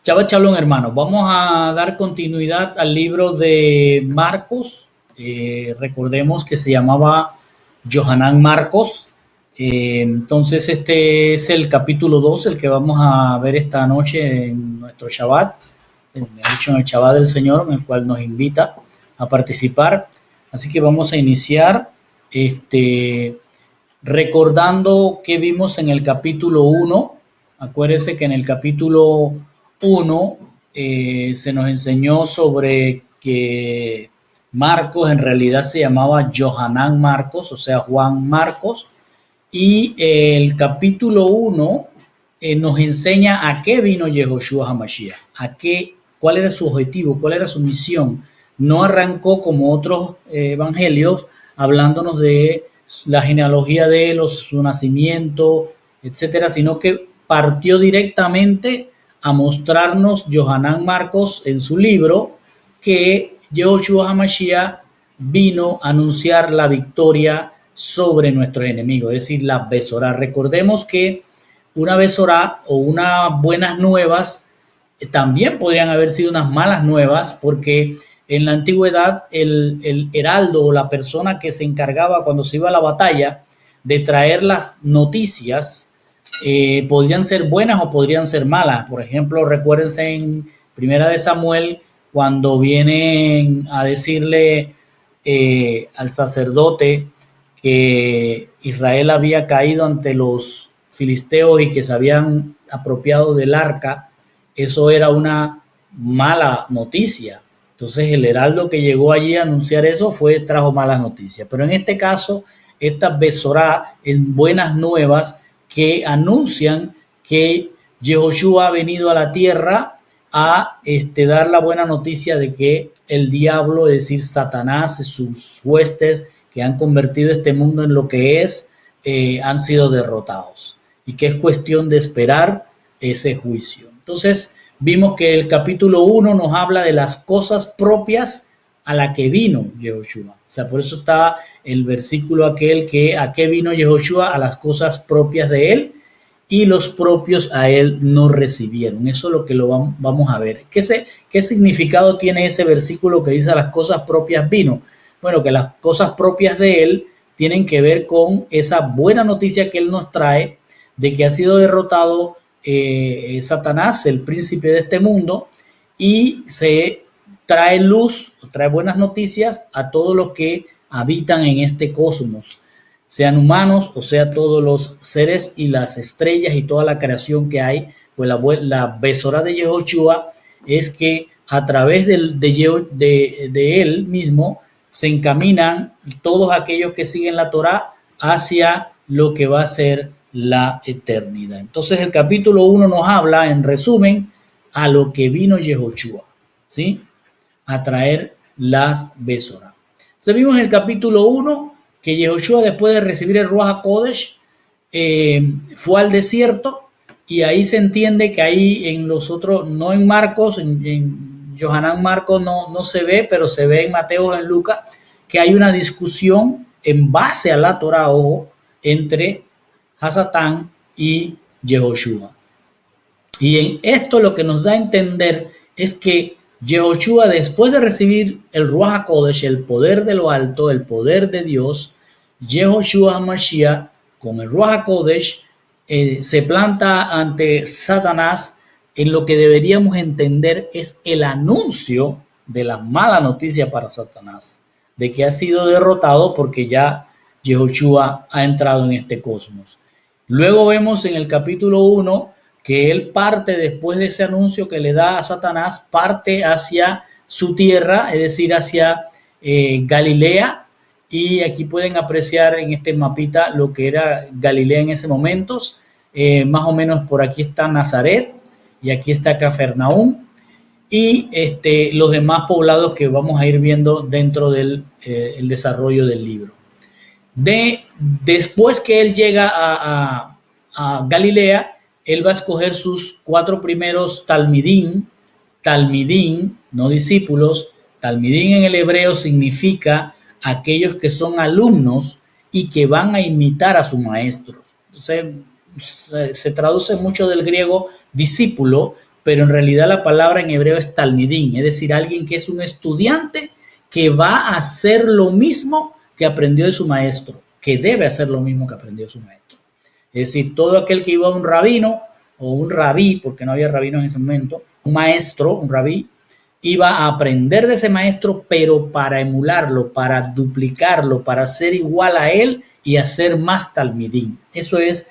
Shabbat Shalom, hermanos. Vamos a dar continuidad al libro de Marcos. Recordemos que se llamaba Johanán Marcos. Entonces, este es el capítulo 2, el que vamos a ver esta noche en nuestro Shabbat. Me ha dicho en el Shabbat del Señor, en el cual nos invita a participar. Así que vamos a iniciar recordando que vimos en el capítulo 1. Acuérdense que en el capítulo 1 se nos enseñó sobre que Marcos en realidad se llamaba Johanán Marcos, o sea, Juan Marcos, y el capítulo 1 nos enseña a qué vino Yehoshua HaMashiach, cuál era su objetivo, cuál era su misión. No arrancó como otros evangelios hablándonos de la genealogía de él, su nacimiento, etcétera, sino que partió directamente a mostrarnos Johanán Marcos en su libro que Yehoshua HaMashiach vino a anunciar la victoria sobre nuestros enemigos, es decir, la Besorá. Recordemos que una Besorá o unas buenas nuevas también podrían haber sido unas malas nuevas, porque en la antigüedad el heraldo o la persona que se encargaba cuando se iba a la batalla de traer las noticias podrían ser buenas o podrían ser malas. Por ejemplo, recuérdense en Primera de Samuel cuando vienen a decirle al sacerdote que Israel había caído ante los filisteos y que se habían apropiado del arca. Eso era una mala noticia. Entonces el heraldo que llegó allí a anunciar eso trajo malas noticias. Pero en este caso, esta Besorá es buenas nuevas que anuncian que Yehoshua ha venido a la tierra a dar la buena noticia de que el diablo, es decir, Satanás, sus huestes que han convertido este mundo en lo que es, han sido derrotados y que es cuestión de esperar ese juicio. Entonces vimos que el capítulo 1 nos habla de las cosas propias a la que vino Yehoshua. O sea, por eso está el versículo aquel que a qué vino Yehoshua, a las cosas propias de él, y los propios a él no recibieron. Eso es lo que vamos a ver. ¿Qué significado tiene ese versículo que dice a las cosas propias vino? Bueno, que las cosas propias de él tienen que ver con esa buena noticia que él nos trae de que ha sido derrotado Satanás, el príncipe de este mundo, y se trae luz, trae buenas noticias a todos los que habitan en este cosmos, sean humanos o sea todos los seres y las estrellas y toda la creación que hay. Pues la Besorá de Yehoshua es que a través de él mismo se encaminan todos aquellos que siguen la Torá hacia lo que va a ser la eternidad. Entonces el capítulo 1 nos habla, en resumen, a lo que vino Yehoshua, ¿sí? A traer las Besorá. Entonces vimos en el capítulo 1 que Yehoshua, después de recibir el Ruach HaKodesh, fue al desierto, y ahí se entiende que ahí en los otros, no en Marcos, en Johanán Marcos no se ve, pero se ve en Mateo, en Lucas, que hay una discusión en base a la Torah, ojo, entre Hasatán y Yehoshua. Y en esto lo que nos da a entender es que Yehoshua, después de recibir el Ruach HaKodesh, el poder de lo alto, el poder de Dios, Yehoshua HaMashiach, con el Ruach HaKodesh, se planta ante Satanás. En lo que deberíamos entender es el anuncio de la mala noticia para Satanás, de que ha sido derrotado porque ya Yehoshua ha entrado en este cosmos. Luego vemos en el capítulo 1 que él parte, después de ese anuncio que le da a Satanás, parte hacia su tierra, es decir, hacia Galilea. Y aquí pueden apreciar en este mapita lo que era Galilea en ese momento. Más o menos por aquí está Nazaret y aquí está Cafarnaúm y los demás poblados que vamos a ir viendo dentro del el desarrollo del libro. Después que él llega a Galilea, él va a escoger sus 4 primeros talmidín, no discípulos. Talmidín en el hebreo significa aquellos que son alumnos y que van a imitar a su maestro. Entonces, se traduce mucho del griego discípulo, pero en realidad la palabra en hebreo es talmidín, es decir, alguien que es un estudiante que va a hacer lo mismo que aprendió de su maestro, que debe hacer lo mismo que aprendió de su maestro. Es decir, todo aquel que iba a un rabino o un rabí, porque no había rabino en ese momento, un maestro, un rabí, iba a aprender de ese maestro, pero para emularlo, para duplicarlo, para ser igual a él y hacer más talmidín. Eso es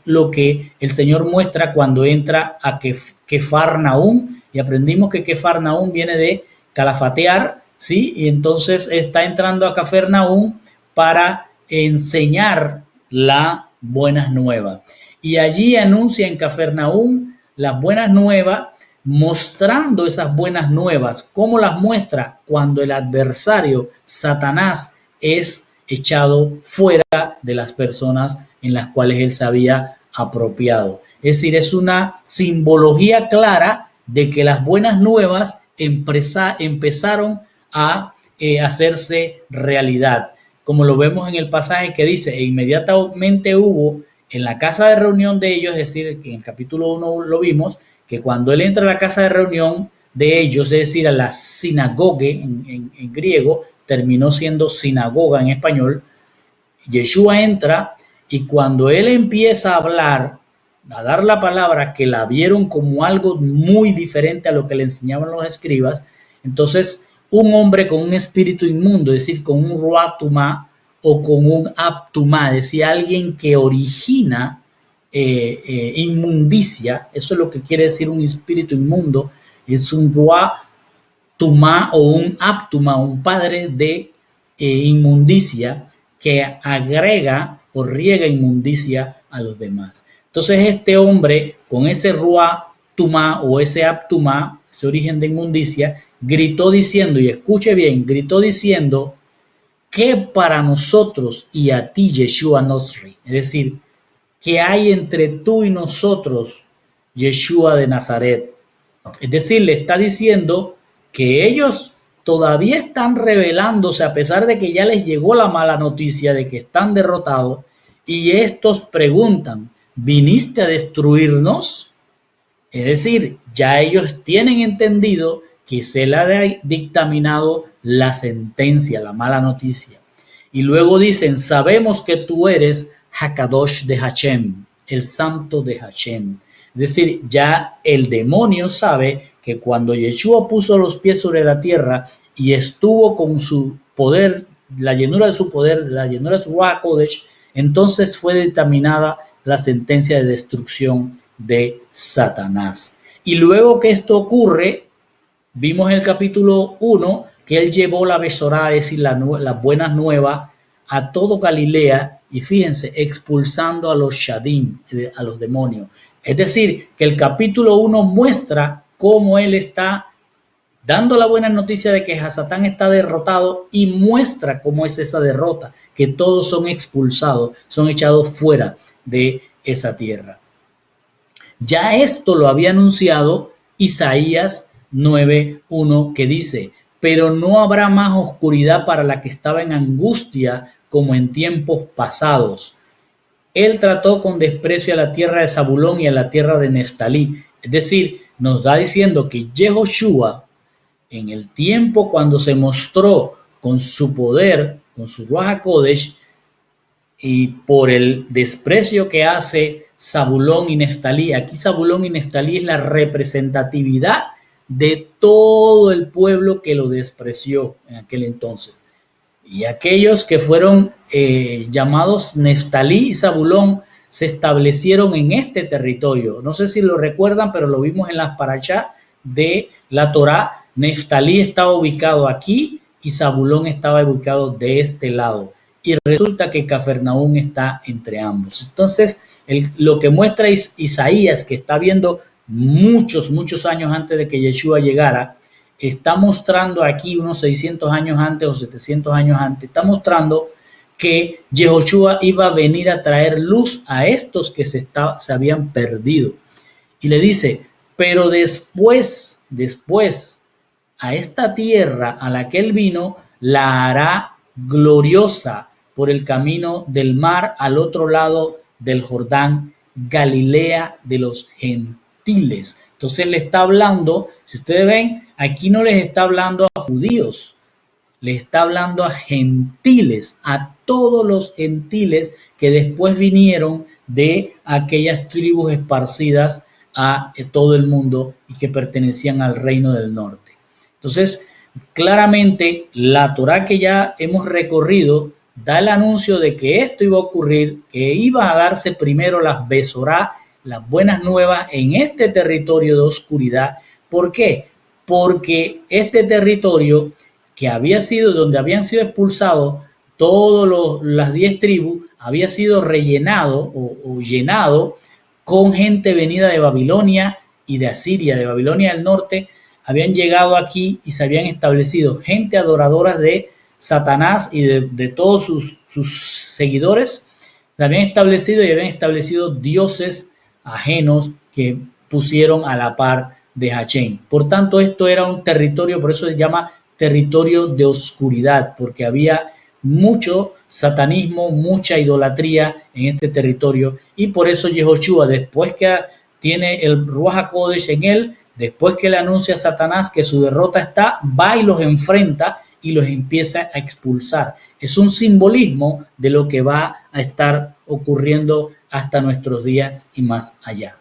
lo que el Señor muestra cuando entra a Kefar Nahum, y aprendimos que Kefar Nahum viene de calafatear, ¿sí? Y entonces está entrando a Cafarnaúm para enseñar las buenas nuevas. Y allí anuncia en Cafarnaúm las buenas nuevas, mostrando esas buenas nuevas. ¿Cómo las muestra? Cuando el adversario, Satanás, es echado fuera de las personas en las cuales él se había apropiado. Es decir, es una simbología clara de que las buenas nuevas empezaron a hacerse realidad, como lo vemos en el pasaje que dice, e inmediatamente hubo en la casa de reunión de ellos, es decir, en el capítulo 1 lo vimos, que cuando él entra a la casa de reunión de ellos, es decir, a la sinagoga en griego, terminó siendo sinagoga en español, Yeshua entra y cuando él empieza a hablar, a dar la palabra, que la vieron como algo muy diferente a lo que le enseñaban los escribas, entonces un hombre con un espíritu inmundo, es decir, con un ruach tumá o con un abtumá, es decir, alguien que origina inmundicia, eso es lo que quiere decir un espíritu inmundo, es un ruach tumá o un abtumá, un padre de inmundicia que agrega o riega inmundicia a los demás. Entonces este hombre con ese ruach tumá o ese abtumá, ese origen de inmundicia, gritó diciendo, y escuche bien, gritó diciendo, ¿qué para nosotros y a ti, Yeshua Nosri? Es decir, ¿qué hay entre tú y nosotros, Yeshua de Nazaret? Es decir, le está diciendo que ellos todavía están rebelándose a pesar de que ya les llegó la mala noticia de que están derrotados, y estos preguntan, ¿viniste a destruirnos? Es decir, ya ellos tienen entendido que se le ha dictaminado la sentencia, la mala noticia. Y luego dicen, sabemos que tú eres Hakadosh de Hashem, el santo de Hashem. Es decir, ya el demonio sabe que cuando Yeshua puso los pies sobre la tierra y estuvo con su poder, la llenura de su poder, la llenura de su Ruach Kodesh, entonces fue dictaminada la sentencia de destrucción de Satanás. Y luego que esto ocurre, vimos en el capítulo 1 que él llevó la Besorá, es decir, las buenas nuevas, a todo Galilea, y fíjense, expulsando a los Shadim, a los demonios. Es decir, que el capítulo 1 muestra cómo él está dando la buena noticia de que Satán está derrotado, y muestra cómo es esa derrota, que todos son expulsados, son echados fuera de esa tierra. Ya esto lo había anunciado Isaías 9:1, que dice, pero no habrá más oscuridad para la que estaba en angustia como en tiempos pasados. Él trató con desprecio a la tierra de Zabulón y a la tierra de Neftalí. Es decir, nos da diciendo que Yehoshua, en el tiempo cuando se mostró con su poder, con su Ruach HaKodesh, y por el desprecio que hace Zabulón y Neftalí, aquí Zabulón y Neftalí es la representatividad de todo el pueblo que lo despreció en aquel entonces. Y aquellos que fueron llamados Neftalí y Zabulón se establecieron en este territorio. No sé si lo recuerdan, pero lo vimos en las parashá de la Torá. Neftalí estaba ubicado aquí y Zabulón estaba ubicado de este lado. Y resulta que Cafarnaúm está entre ambos. Entonces, lo que muestra Isaías, que está viendo muchos años antes de que Yeshua llegara, está mostrando aquí unos 600 años antes o 700 años antes, está mostrando que Yehoshua iba a venir a traer luz a estos que se habían perdido. Y le dice, pero después, a esta tierra a la que él vino, la hará gloriosa por el camino del mar al otro lado del Jordán, Galilea de los gentiles. Entonces le está hablando, si ustedes ven, aquí no les está hablando a judíos, le está hablando a gentiles, a todos los gentiles que después vinieron de aquellas tribus esparcidas a todo el mundo y que pertenecían al reino del norte. Entonces, claramente la Torá que ya hemos recorrido da el anuncio de que esto iba a ocurrir, que iba a darse primero las Besorá, las buenas nuevas en este territorio de oscuridad. ¿Por qué? Porque este territorio que había sido donde habían sido expulsados todas las 10 tribus, había sido rellenado o llenado con gente venida de Babilonia y de Asiria, de Babilonia del norte. Habían llegado aquí y se habían establecido gente adoradora de Satanás y de todos sus seguidores. Se habían establecido y habían establecido dioses ajenos que pusieron a la par de Hachén. Por tanto, esto era un territorio, por eso se llama territorio de oscuridad, porque había mucho satanismo, mucha idolatría en este territorio, y por eso Yehoshua, después que tiene el Ruach HaKodesh en él, después que le anuncia a Satanás que su derrota está, va y los enfrenta y los empieza a expulsar. Es un simbolismo de lo que va a estar ocurriendo hasta nuestros días y más allá.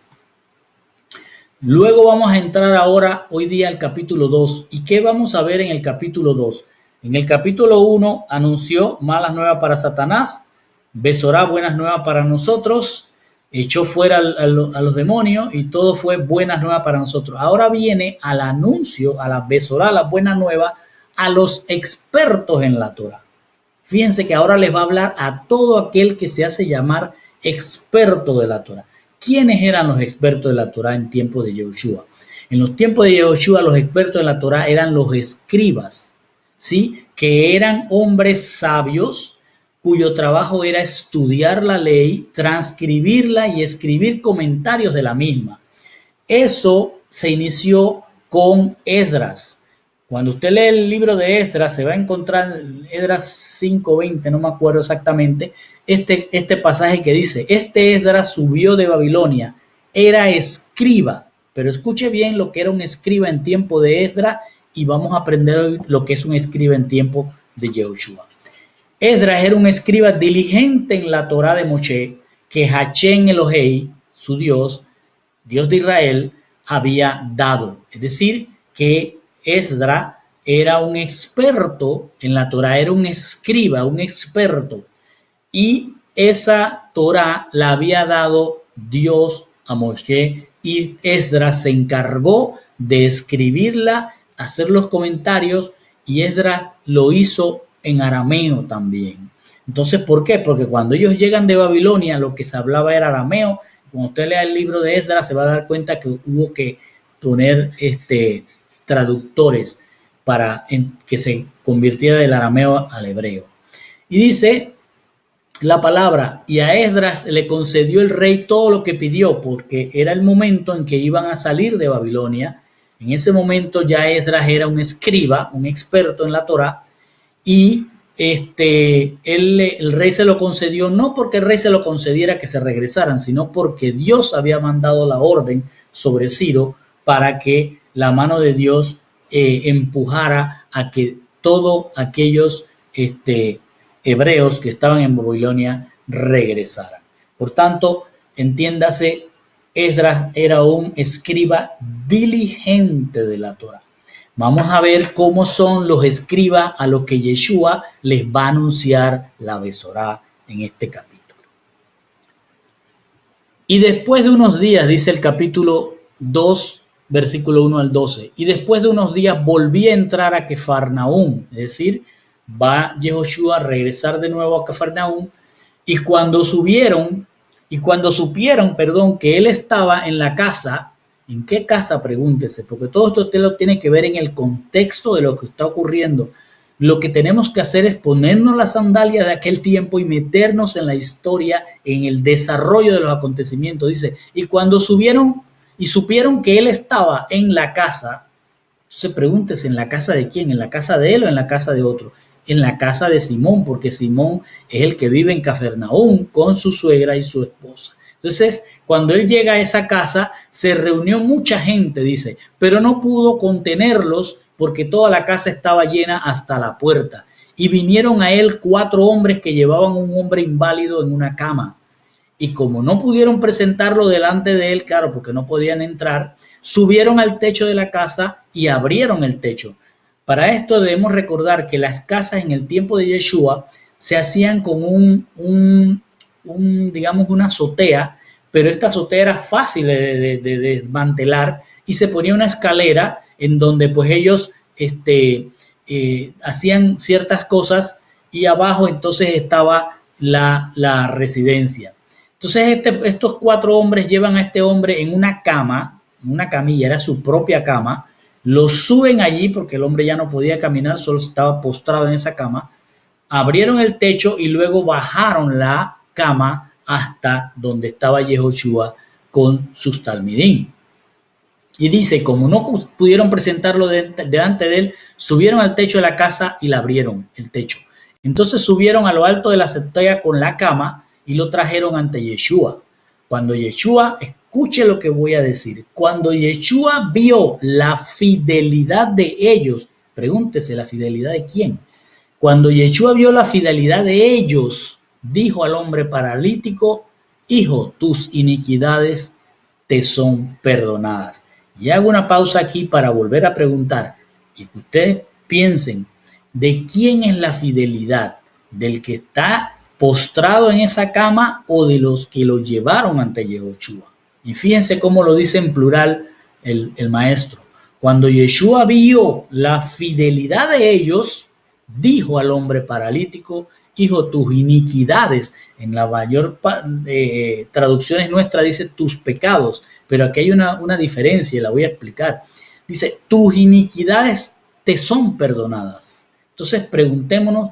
Luego vamos a entrar ahora, hoy día, al capítulo 2. ¿Y qué vamos a ver en el capítulo 2? En el capítulo 1 anunció malas nuevas para Satanás, Besorá, buenas nuevas para nosotros, echó fuera a los demonios y todo fue buenas nuevas para nosotros. Ahora viene al anuncio, a la Besorá, las buenas nuevas, a los expertos en la Torah. Fíjense que ahora les va a hablar a todo aquel que se hace llamar experto de la Torah. ¿Quiénes eran los expertos de la Torah en tiempos de Yehoshua? En los tiempos de Yehoshua, los expertos de la Torah eran los escribas, ¿sí? Que eran hombres sabios cuyo trabajo era estudiar la ley, transcribirla y escribir comentarios de la misma. Eso se inició con Esdras. Cuando usted lee el libro de Esdras, se va a encontrar en Esdras 5:20, no me acuerdo exactamente, este pasaje que dice, este Esdras subió de Babilonia, era escriba, pero escuche bien lo que era un escriba en tiempo de Esdras y vamos a aprender hoy lo que es un escriba en tiempo de Yehoshua. Esdras era un escriba diligente en la Torá de Moshe, que Hachén Elohei, su Dios de Israel, había dado. Es decir, que Esdras era un experto en la Torá, era un escriba, un experto. Y esa Torá la había dado Dios a Moshe y Esdras se encargó de escribirla, hacer los comentarios y Esdras lo hizo en arameo también. Entonces, ¿por qué? Porque cuando ellos llegan de Babilonia lo que se hablaba era arameo. Cuando usted lea el libro de Esdras se va a dar cuenta que hubo que poner traductores para que se convirtiera del arameo al hebreo. Y dice la palabra, y a Esdras le concedió el rey todo lo que pidió, porque era el momento en que iban a salir de Babilonia. En ese momento ya Esdras era un escriba, un experto en la Torá, y el rey se lo concedió, no porque el rey se lo concediera que se regresaran, sino porque Dios había mandado la orden sobre Ciro para que la mano de Dios empujara a que todos aquellos hebreos que estaban en Babilonia regresaran. Por tanto, entiéndase, Esdras era un escriba diligente de la Torá. Vamos a ver cómo son los escribas a los que Yeshua les va a anunciar la Besorá en este capítulo. Y después de unos días, dice el capítulo 2, versículo 1 al 12, y después de unos días volví a entrar a Cafarnaúm, es decir, va Yehoshua a regresar de nuevo a Cafarnaúm, y cuando supieron, que él estaba en la casa. ¿En qué casa? Pregúntese, porque todo esto usted lo tiene que ver en el contexto de lo que está ocurriendo. Lo que tenemos que hacer es ponernos las sandalias de aquel tiempo y meternos en la historia, en el desarrollo de los acontecimientos. Dice, y cuando subieron y supieron que él estaba en la casa, entonces pregúntese, ¿en la casa de quién? ¿En la casa de él o en la casa de otro? En la casa de Simón, porque Simón es el que vive en Cafarnaúm con su suegra y su esposa. Entonces, cuando él llega a esa casa, se reunió mucha gente, dice, pero no pudo contenerlos porque toda la casa estaba llena hasta la puerta. Y vinieron a él 4 hombres que llevaban un hombre inválido en una cama. Y como no pudieron presentarlo delante de él, claro, porque no podían entrar, subieron al techo de la casa y abrieron el techo. Para esto debemos recordar que las casas en el tiempo de Yeshua se hacían con digamos, una azotea, pero esta azotea era fácil de desmantelar y se ponía una escalera en donde pues ellos hacían ciertas cosas y abajo entonces estaba la residencia. Entonces estos 4 hombres llevan a este hombre en una cama, una camilla, era su propia cama, lo suben allí porque el hombre ya no podía caminar, solo estaba postrado en esa cama, abrieron el techo y luego bajaron la cama hasta donde estaba Yehoshua con sus talmidín. Y dice, como no pudieron presentarlo delante de él, subieron al techo de la casa y la abrieron el techo. Entonces subieron a lo alto de la azotea con la cama y lo trajeron ante Yeshua. Cuando Yeshua, escuche lo que voy a decir, cuando Yeshua vio la fidelidad de ellos, pregúntese, ¿la fidelidad de quién? Cuando Yeshua vio la fidelidad de ellos, dijo al hombre paralítico, hijo, tus iniquidades te son perdonadas. Y hago una pausa aquí para volver a preguntar y que ustedes piensen de quién es la fidelidad, del que está postrado en esa cama o de los que lo llevaron ante Yehoshua. Y fíjense cómo lo dice en plural el maestro. Cuando Yeshua vio la fidelidad de ellos, dijo al hombre paralítico, hijo, tus iniquidades, en la mayor traducciones nuestras dice tus pecados, pero aquí hay una diferencia y la voy a explicar. Dice, tus iniquidades te son perdonadas. Entonces preguntémonos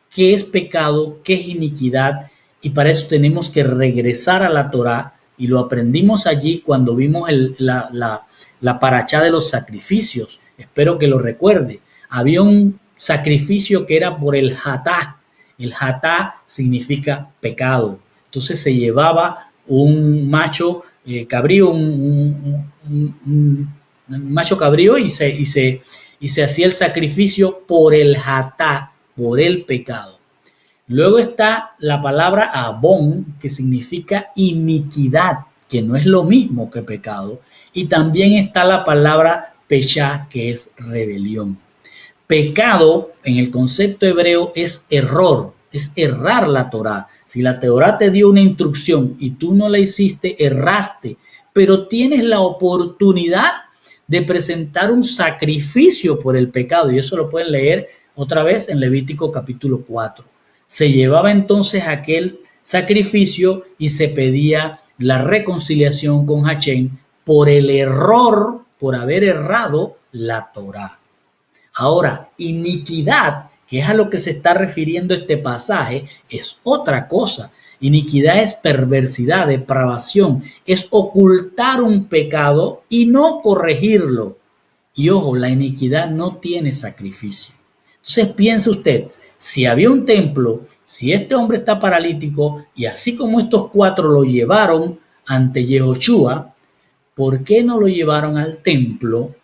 qué es pecado, qué es iniquidad, y para eso tenemos que regresar a la Torá, y lo aprendimos allí cuando vimos la parachá de los sacrificios. Espero que lo recuerde. Había un sacrificio que era por el hatá. El hatá significa pecado. Entonces se llevaba un macho cabrío, un macho cabrío y se hacía el sacrificio por el hatá, por el pecado. Luego está la palabra abón, que significa iniquidad, que no es lo mismo que pecado. Y también está la palabra peshá, que es rebelión. Pecado, en el concepto hebreo, es error, es errar la Torá. Si la Torá te dio una instrucción y tú no la hiciste, erraste, pero tienes la oportunidad de presentar un sacrificio por el pecado. Y eso lo pueden leer otra vez en Levítico capítulo 4. Se llevaba entonces aquel sacrificio y se pedía la reconciliación con Hashem por el error, por haber errado la Torá. Ahora, iniquidad, que es a lo que se está refiriendo este pasaje, es otra cosa. Iniquidad es perversidad, depravación, es ocultar un pecado y no corregirlo. Y ojo, la iniquidad no tiene sacrificio. Entonces piense usted, si había un templo, si este hombre está paralítico y así como estos 4 lo llevaron ante Yehoshua, ¿por qué no lo llevaron al templo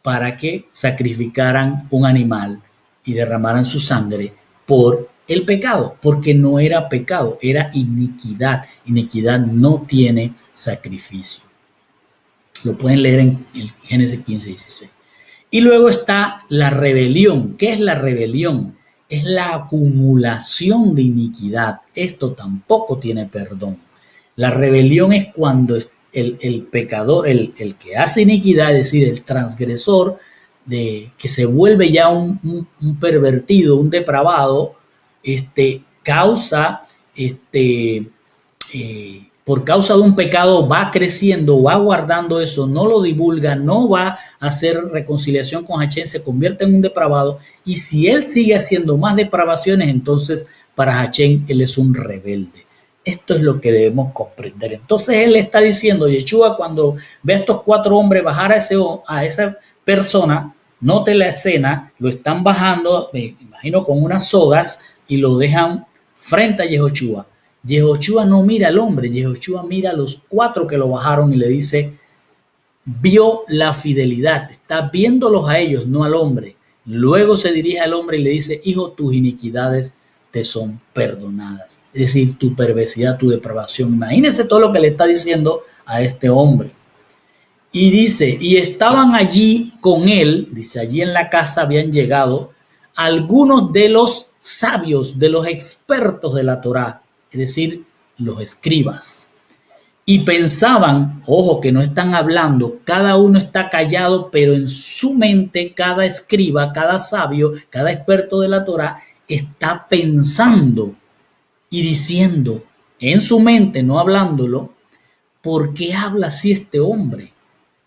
para que sacrificaran un animal y derramaran su sangre por el pecado? Porque no era pecado, era iniquidad. Iniquidad no tiene sacrificio. Lo pueden leer en el Génesis 15:16. Y luego está la rebelión. ¿Qué es la rebelión? Es la acumulación de iniquidad. Esto tampoco tiene perdón. La rebelión es cuando el pecador, el que hace iniquidad, es decir, el transgresor, que se vuelve ya un pervertido, un depravado, por causa de un pecado va creciendo, va guardando eso, no lo divulga, no va a hacer reconciliación con Hashem, se convierte en un depravado, y si él sigue haciendo más depravaciones, entonces para Hashem él es un rebelde. Esto es lo que debemos comprender. Entonces él está diciendo, Yeshua, cuando ve a estos 4 hombres bajar a esa persona, note la escena, lo están bajando, me imagino con unas sogas, y lo dejan frente a Yehoshua. Yehoshua no mira al hombre, Yehoshua mira a los 4 que lo bajaron y le dice, vio la fidelidad, está viéndolos a ellos, no al hombre. Luego se dirige al hombre y le dice, hijo, tus iniquidades te son perdonadas. Es decir, tu perversidad, tu depravación. Imagínense todo lo que le está diciendo a este hombre. Y dice, y estaban allí con él, dice, allí en la casa habían llegado algunos de los sabios, de los expertos de la Torá, es decir, los escribas. Y pensaban, ojo, que no están hablando, cada uno está callado, pero en su mente cada escriba, cada sabio, cada experto de la Torá está pensando y diciendo en su mente, no hablándolo, ¿por qué habla así este hombre?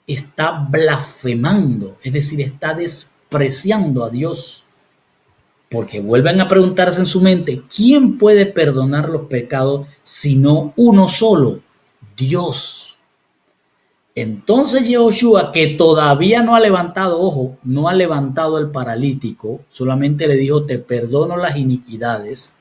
Está blasfemando, es decir, está despreciando a Dios. Porque vuelven a preguntarse en su mente, ¿quién puede perdonar los pecados sino uno solo? Dios. Entonces Yehoshua, que todavía no ha levantado, ojo, no ha levantado al paralítico, solamente le dijo, te perdono las iniquidades,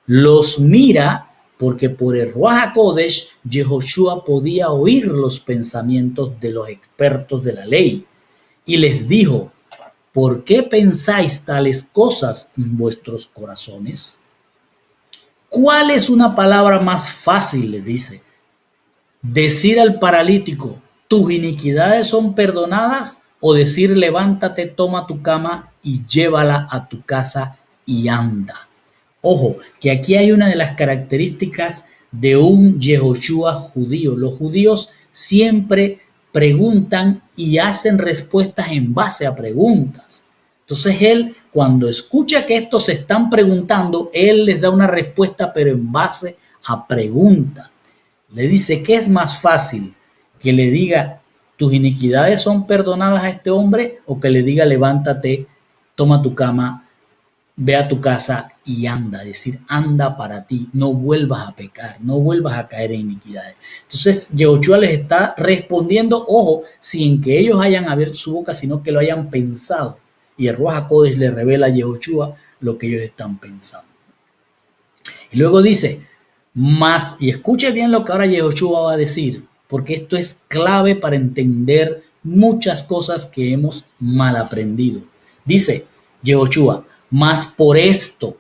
los mira, porque por el Ruach HaKodesh, Yehoshua podía oír los pensamientos de los expertos de la ley, y les dijo, ¿por qué pensáis tales cosas en vuestros corazones? ¿Cuál es una palabra más fácil? Le dice. Decir al paralítico, tus iniquidades son perdonadas, o decir, levántate, toma tu cama y llévala a tu casa y anda. Ojo, que aquí hay una de las características de un Yehoshua judío. Los judíos siempre preguntan y hacen respuestas en base a preguntas. Entonces él, cuando escucha que estos se están preguntando, él les da una respuesta, pero en base a preguntas. Le dice, ¿qué es más fácil? Que le diga, tus iniquidades son perdonadas a este hombre, o que le diga, levántate, toma tu cama, ve a tu casa y anda. Es decir, anda para ti, no vuelvas a pecar, no vuelvas a caer en iniquidades. Entonces, Yehoshua les está respondiendo, ojo, sin que ellos hayan abierto su boca, sino que lo hayan pensado. Y el Ruach HaKodesh le revela a Yehoshua lo que ellos están pensando. Y luego dice, más, y escuche bien lo que ahora Yehoshua va a decir, porque esto es clave para entender muchas cosas que hemos mal aprendido. Dice Yehoshua, más por esto,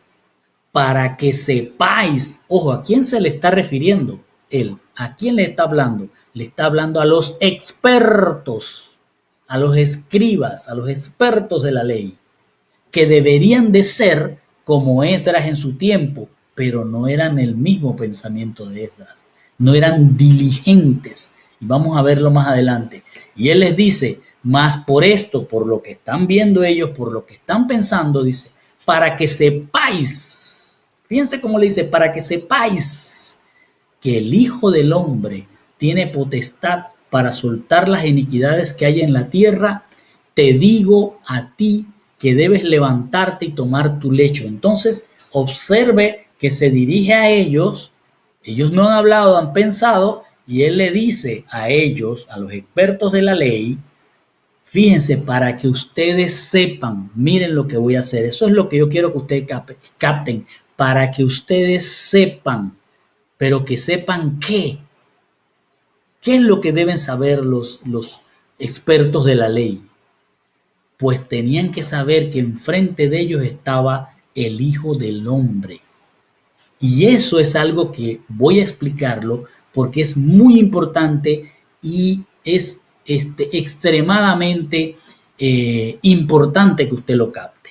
para que sepáis, ojo, ¿a quién se le está refiriendo él? ¿A quién le está hablando? Le está hablando a los expertos, a los escribas, a los expertos de la ley, que deberían de ser como Esdras en su tiempo, pero no eran el mismo pensamiento de Esdras, no eran diligentes. Y vamos a verlo más adelante. Y él les dice, más por esto, por lo que están viendo ellos, por lo que están pensando, dice, para que sepáis, fíjense cómo le dice, para que sepáis que el Hijo del Hombre tiene potestad para soltar las iniquidades que hay en la tierra, te digo a ti que debes levantarte y tomar tu lecho. Entonces, observe que se dirige a ellos no han hablado, han pensado, y él le dice a ellos, a los expertos de la ley, fíjense, para que ustedes sepan, miren lo que voy a hacer. Eso es lo que yo quiero que ustedes capten, para que ustedes sepan, pero que sepan qué. ¿Qué es lo que deben saber los expertos de la ley? Pues tenían que saber que enfrente de ellos estaba el Hijo del Hombre. Y eso es algo que voy a explicarlo porque es muy importante y es extremadamente importante que usted lo capte.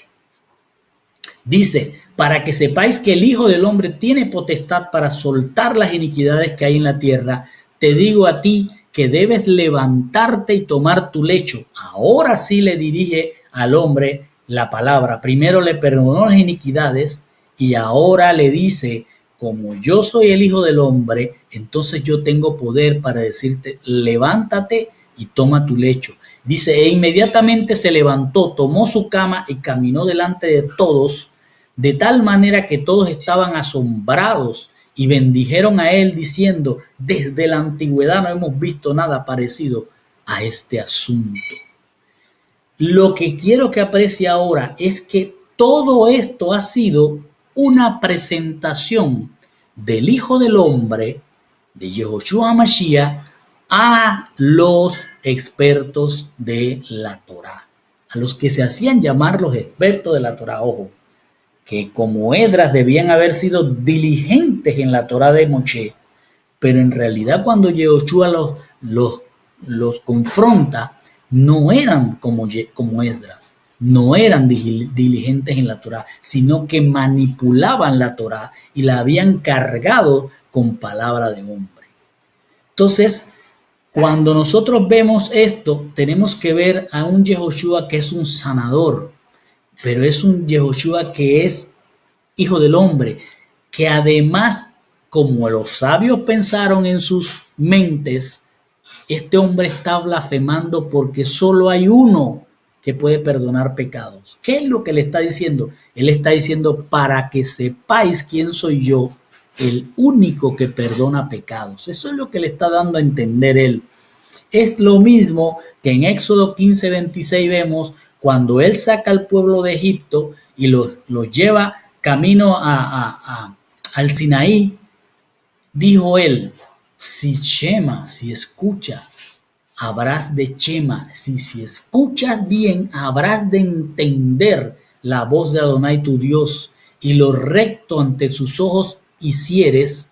Dice, para que sepáis que el Hijo del Hombre tiene potestad para soltar las iniquidades que hay en la tierra, te digo a ti que debes levantarte y tomar tu lecho. Ahora sí le dirige al hombre la palabra. Primero le perdonó las iniquidades y ahora le dice, como yo soy el Hijo del Hombre, entonces yo tengo poder para decirte, levántate y toma tu lecho. Dice, e inmediatamente se levantó, tomó su cama y caminó delante de todos, de tal manera que todos estaban asombrados y bendijeron a él diciendo, desde la antigüedad no hemos visto nada parecido a este asunto. Lo que quiero que aprecie ahora es que todo esto ha sido una presentación del Hijo del Hombre, de Yehoshua HaMashiach, a los expertos de la Torá, a los que se hacían llamar los expertos de la Torá. Ojo, que como Edras debían haber sido diligentes en la Torá de Moshe, pero en realidad cuando Yehoshua los confronta, no eran como Esdras, no eran diligentes en la Torá, sino que manipulaban la Torá y la habían cargado con palabra de hombre. Entonces, cuando nosotros vemos esto, tenemos que ver a un Yehoshua que es un sanador, pero es un Yehoshua que es hijo del hombre, que además, como los sabios pensaron en sus mentes, este hombre está blasfemando porque solo hay uno que puede perdonar pecados. ¿Qué es lo que le está diciendo? Él está diciendo, para que sepáis quién soy yo, el único que perdona pecados. Eso es lo que le está dando a entender él. Es lo mismo que en Éxodo 15:26 vemos cuando él saca al pueblo de Egipto y los lleva camino al Sinaí. Dijo él, si escucha, habrás de Shema, si escuchas bien, habrás de entender la voz de Adonai tu Dios, y lo recto ante sus ojos hicieres,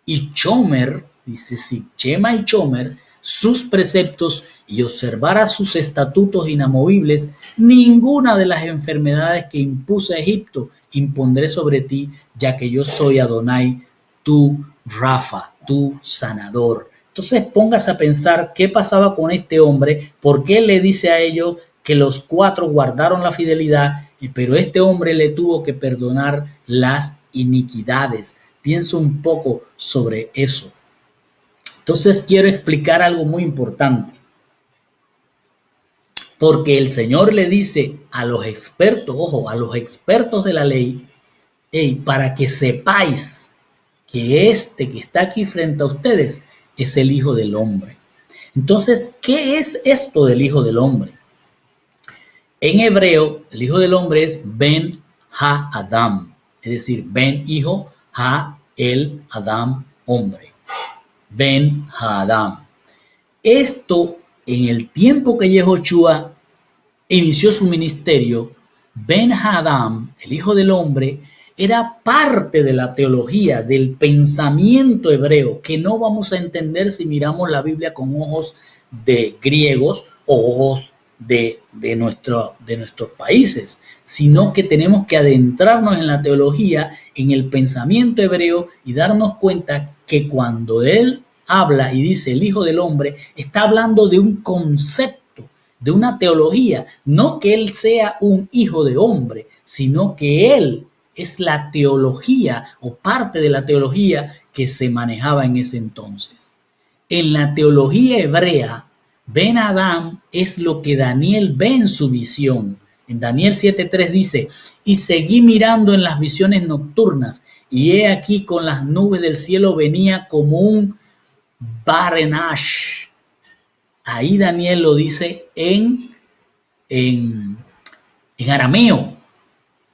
y Chomer, dice, si Shema y Chomer, sus preceptos, y observarás sus estatutos inamovibles, ninguna de las enfermedades que impuse a Egipto impondré sobre ti, ya que yo soy Adonai, tu Rafa, tu sanador. Entonces pongas a pensar qué pasaba con este hombre, por qué le dice a ellos que los 4 guardaron la fidelidad, pero este hombre le tuvo que perdonar las iniquidades. Piensa un poco sobre eso. Entonces quiero explicar algo muy importante, porque el Señor le dice a los expertos, ojo, a los expertos de la ley, hey, para que sepáis que este que está aquí frente a ustedes es el Hijo del Hombre. Entonces, ¿qué es esto del Hijo del Hombre? En hebreo, el Hijo del Hombre es Ben Ha-Adam, es decir, Ben Hijo, Ha el Adam Hombre. Ben Ha-Adam. Esto, en el tiempo que Yehoshua inició su ministerio, Ben Ha-Adam, el Hijo del Hombre, era parte de la teología, del pensamiento hebreo, que no vamos a entender si miramos la Biblia con ojos de griegos o ojos de nuestros países, sino que tenemos que adentrarnos en la teología, en el pensamiento hebreo y darnos cuenta que cuando él habla y dice el Hijo del Hombre, está hablando de un concepto, de una teología, no que él sea un hijo de hombre, sino que él es la teología o parte de la teología que se manejaba en ese entonces. En la teología hebrea, Ben Adam es lo que Daniel ve en su visión. En Daniel 7:3 dice, y seguí mirando en las visiones nocturnas, y he aquí con las nubes del cielo venía como un Barenash. Ahí Daniel lo dice en arameo,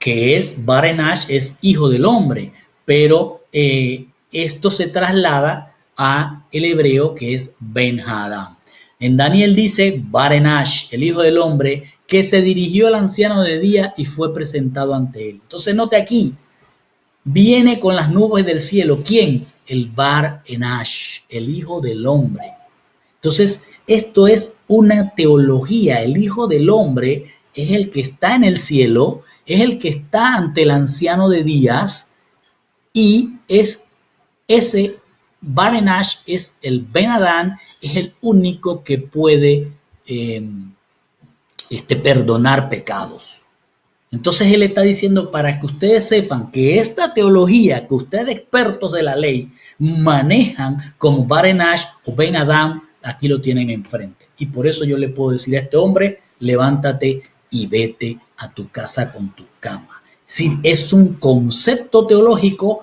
que es Barenash, es hijo del hombre, pero esto se traslada a el hebreo que es Ben Hadam. En Daniel dice Barenash, el hijo del hombre, que se dirigió al anciano de día y fue presentado ante él. Entonces note aquí, viene con las nubes del cielo. ¿Quién? El Barenash, el hijo del hombre. Entonces, esto es una teología. El Hijo del Hombre es el que está en el cielo, es el que está ante el anciano de días, y es ese Barenash, es el Ben Adán, es el único que puede perdonar pecados. Entonces él está diciendo, para que ustedes sepan que esta teología que ustedes expertos de la ley manejan como Barenash o Ben Adán, aquí lo tienen enfrente. Y por eso yo le puedo decir a este hombre, levántate y vete a tu casa con tu cama. Si es un concepto teológico,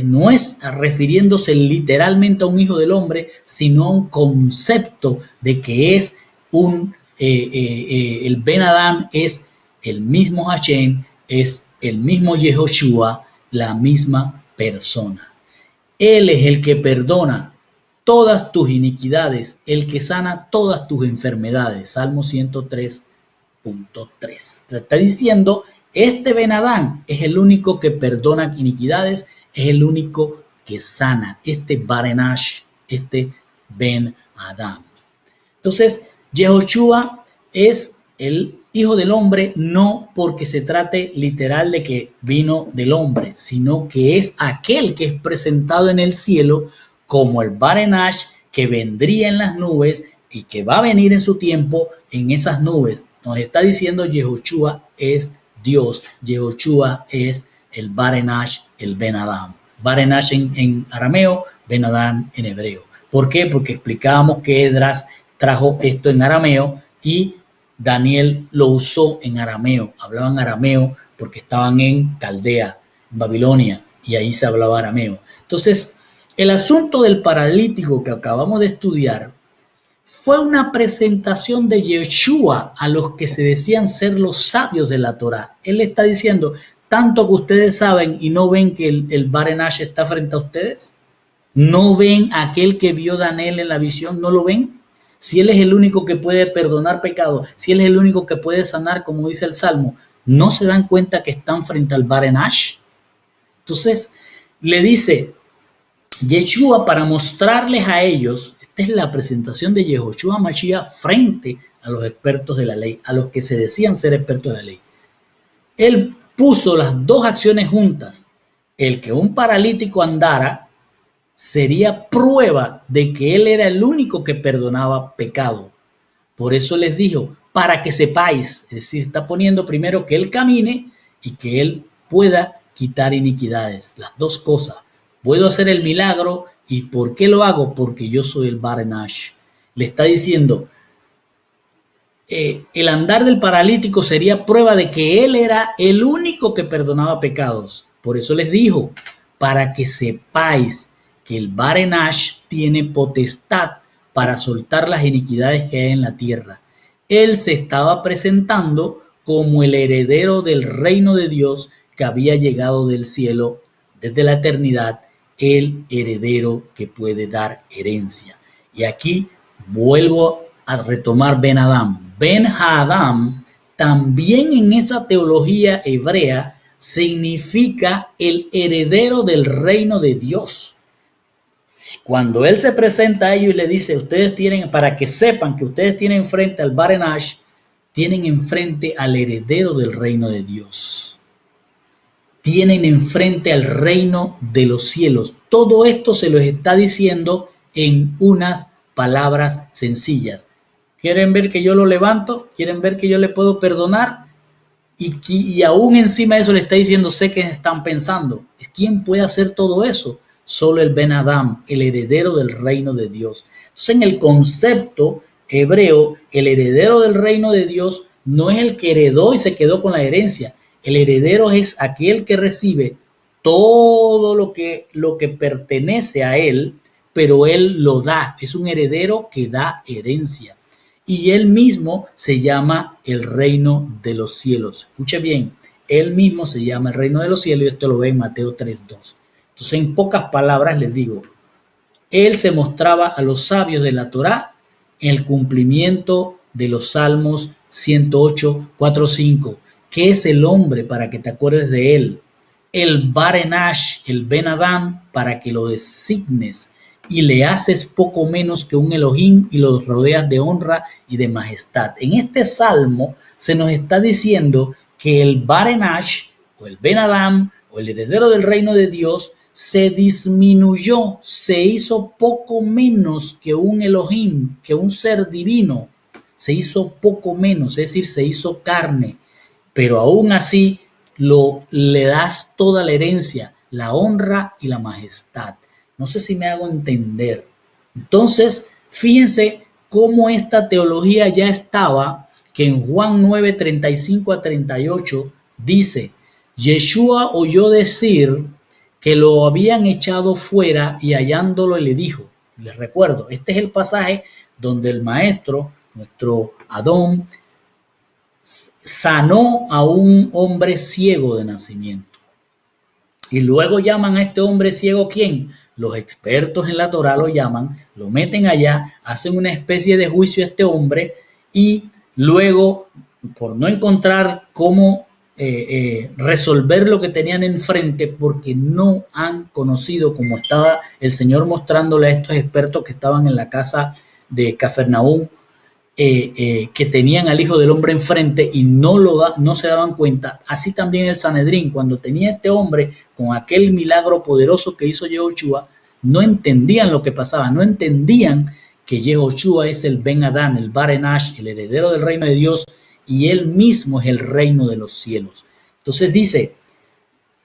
no es refiriéndose literalmente a un hijo del hombre, sino a un concepto de que es el Ben Adán es el mismo Hashem, es el mismo Yehoshua, la misma persona. Él es el que perdona todas tus iniquidades, el que sana todas tus enfermedades. Salmo 103.3. Te está diciendo, este Ben Adán es el único que perdona iniquidades, es el único que sana. Este Barenash, este Ben Adán. Entonces, Yehoshua es el Hijo del Hombre, no porque se trate literal de que vino del hombre, sino que es aquel que es presentado en el cielo como el Barenash que vendría en las nubes y que va a venir en su tiempo en esas nubes. Nos está diciendo Yehoshua es Dios, Yehoshua es el Barenash, el Ben Adán. Barenash en arameo, Ben Adán en hebreo. ¿Por qué? Porque explicábamos que Esdras trajo esto en arameo y Daniel lo usó en arameo. Hablaban arameo porque estaban en Caldea, en Babilonia, y ahí se hablaba arameo. Entonces, el asunto del paralítico que acabamos de estudiar fue una presentación de Yeshua a los que se decían ser los sabios de la Torá. Él le está diciendo, tanto que ustedes saben y no ven que el Barenash está frente a ustedes. ¿No ven a aquel que vio Daniel en la visión? ¿No lo ven? Si Él es el único que puede perdonar pecados, si Él es el único que puede sanar, como dice el Salmo, ¿no se dan cuenta que están frente al Barenash? Entonces, le dice Yeshua para mostrarles a ellos, esta es la presentación de Yehoshua Mashiach frente a los expertos de la ley, a los que se decían ser expertos de la ley. Él puso las dos acciones juntas. El que un paralítico andara sería prueba de que él era el único que perdonaba pecado. Por eso les dijo, para que sepáis, es decir, está poniendo primero que él camine y que él pueda quitar iniquidades. Las dos cosas. Puedo hacer el milagro y ¿por qué lo hago? Porque yo soy el Barenash. Le está diciendo, el andar del paralítico sería prueba de que él era el único que perdonaba pecados. Por eso les dijo, para que sepáis que el Barenash tiene potestad para soltar las iniquidades que hay en la tierra. Él se estaba presentando como el heredero del reino de Dios que había llegado del cielo desde la eternidad, el heredero que puede dar herencia. Y aquí vuelvo a retomar Ben Adam. Ben Adam también en esa teología hebrea significa el heredero del reino de Dios. Cuando él se presenta a ellos y le dice, ustedes tienen, para que sepan que ustedes tienen enfrente al Barenash, tienen enfrente al heredero del reino de Dios. Tienen enfrente al reino de los cielos. Todo esto se los está diciendo en unas palabras sencillas. ¿Quieren ver que yo lo levanto? ¿Quieren ver que yo le puedo perdonar? Y aún encima de eso le está diciendo, sé que están pensando. ¿Quién puede hacer todo eso? Solo el Ben Adam, el heredero del reino de Dios. Entonces, en el concepto hebreo, el heredero del reino de Dios no es el que heredó y se quedó con la herencia. El heredero es aquel que recibe todo lo que pertenece a él, pero él lo da. Es un heredero que da herencia. Y él mismo se llama el reino de los cielos. Escuche bien, él mismo se llama el reino de los cielos y esto lo ve en Mateo 3:2. Entonces, en pocas palabras les digo, él se mostraba a los sabios de la Torá en el cumplimiento de los Salmos 108, 4, 5. ¿Qué es el hombre para que te acuerdes de él? El Barenash, el Ben Adán, para que lo designes y le haces poco menos que un Elohim y lo rodeas de honra y de majestad. En este salmo se nos está diciendo que el Barenash o el Ben Adán o el heredero del reino de Dios se disminuyó, se hizo poco menos que un Elohim, que un ser divino. Se hizo poco menos, es decir, se hizo carne, pero aún así le das toda la herencia, la honra y la majestad. No sé si me hago entender. Entonces, fíjense cómo esta teología ya estaba, que en Juan 9, 35 a 38 dice, Yeshua oyó decir que lo habían echado fuera y hallándolo le dijo, les recuerdo, este es el pasaje donde el maestro, nuestro Adón, sanó a un hombre ciego de nacimiento. Y luego llaman a este hombre ciego, ¿quién? los expertos en la Torá lo llaman, lo meten allá, hacen una especie de juicio a este hombre y luego, por no encontrar cómo resolver lo que tenían enfrente, porque no han conocido, como estaba el Señor mostrándole a estos expertos que estaban en la casa de Cafarnaúm, que tenían al Hijo del Hombre enfrente y no se daban cuenta. Así también el Sanedrín, cuando tenía este hombre con aquel milagro poderoso que hizo Yehoshua, no entendían lo que pasaba, no entendían que Yehoshua es el Ben Adán, el Bar Enash, el heredero del reino de Dios, y él mismo es el reino de los cielos. Entonces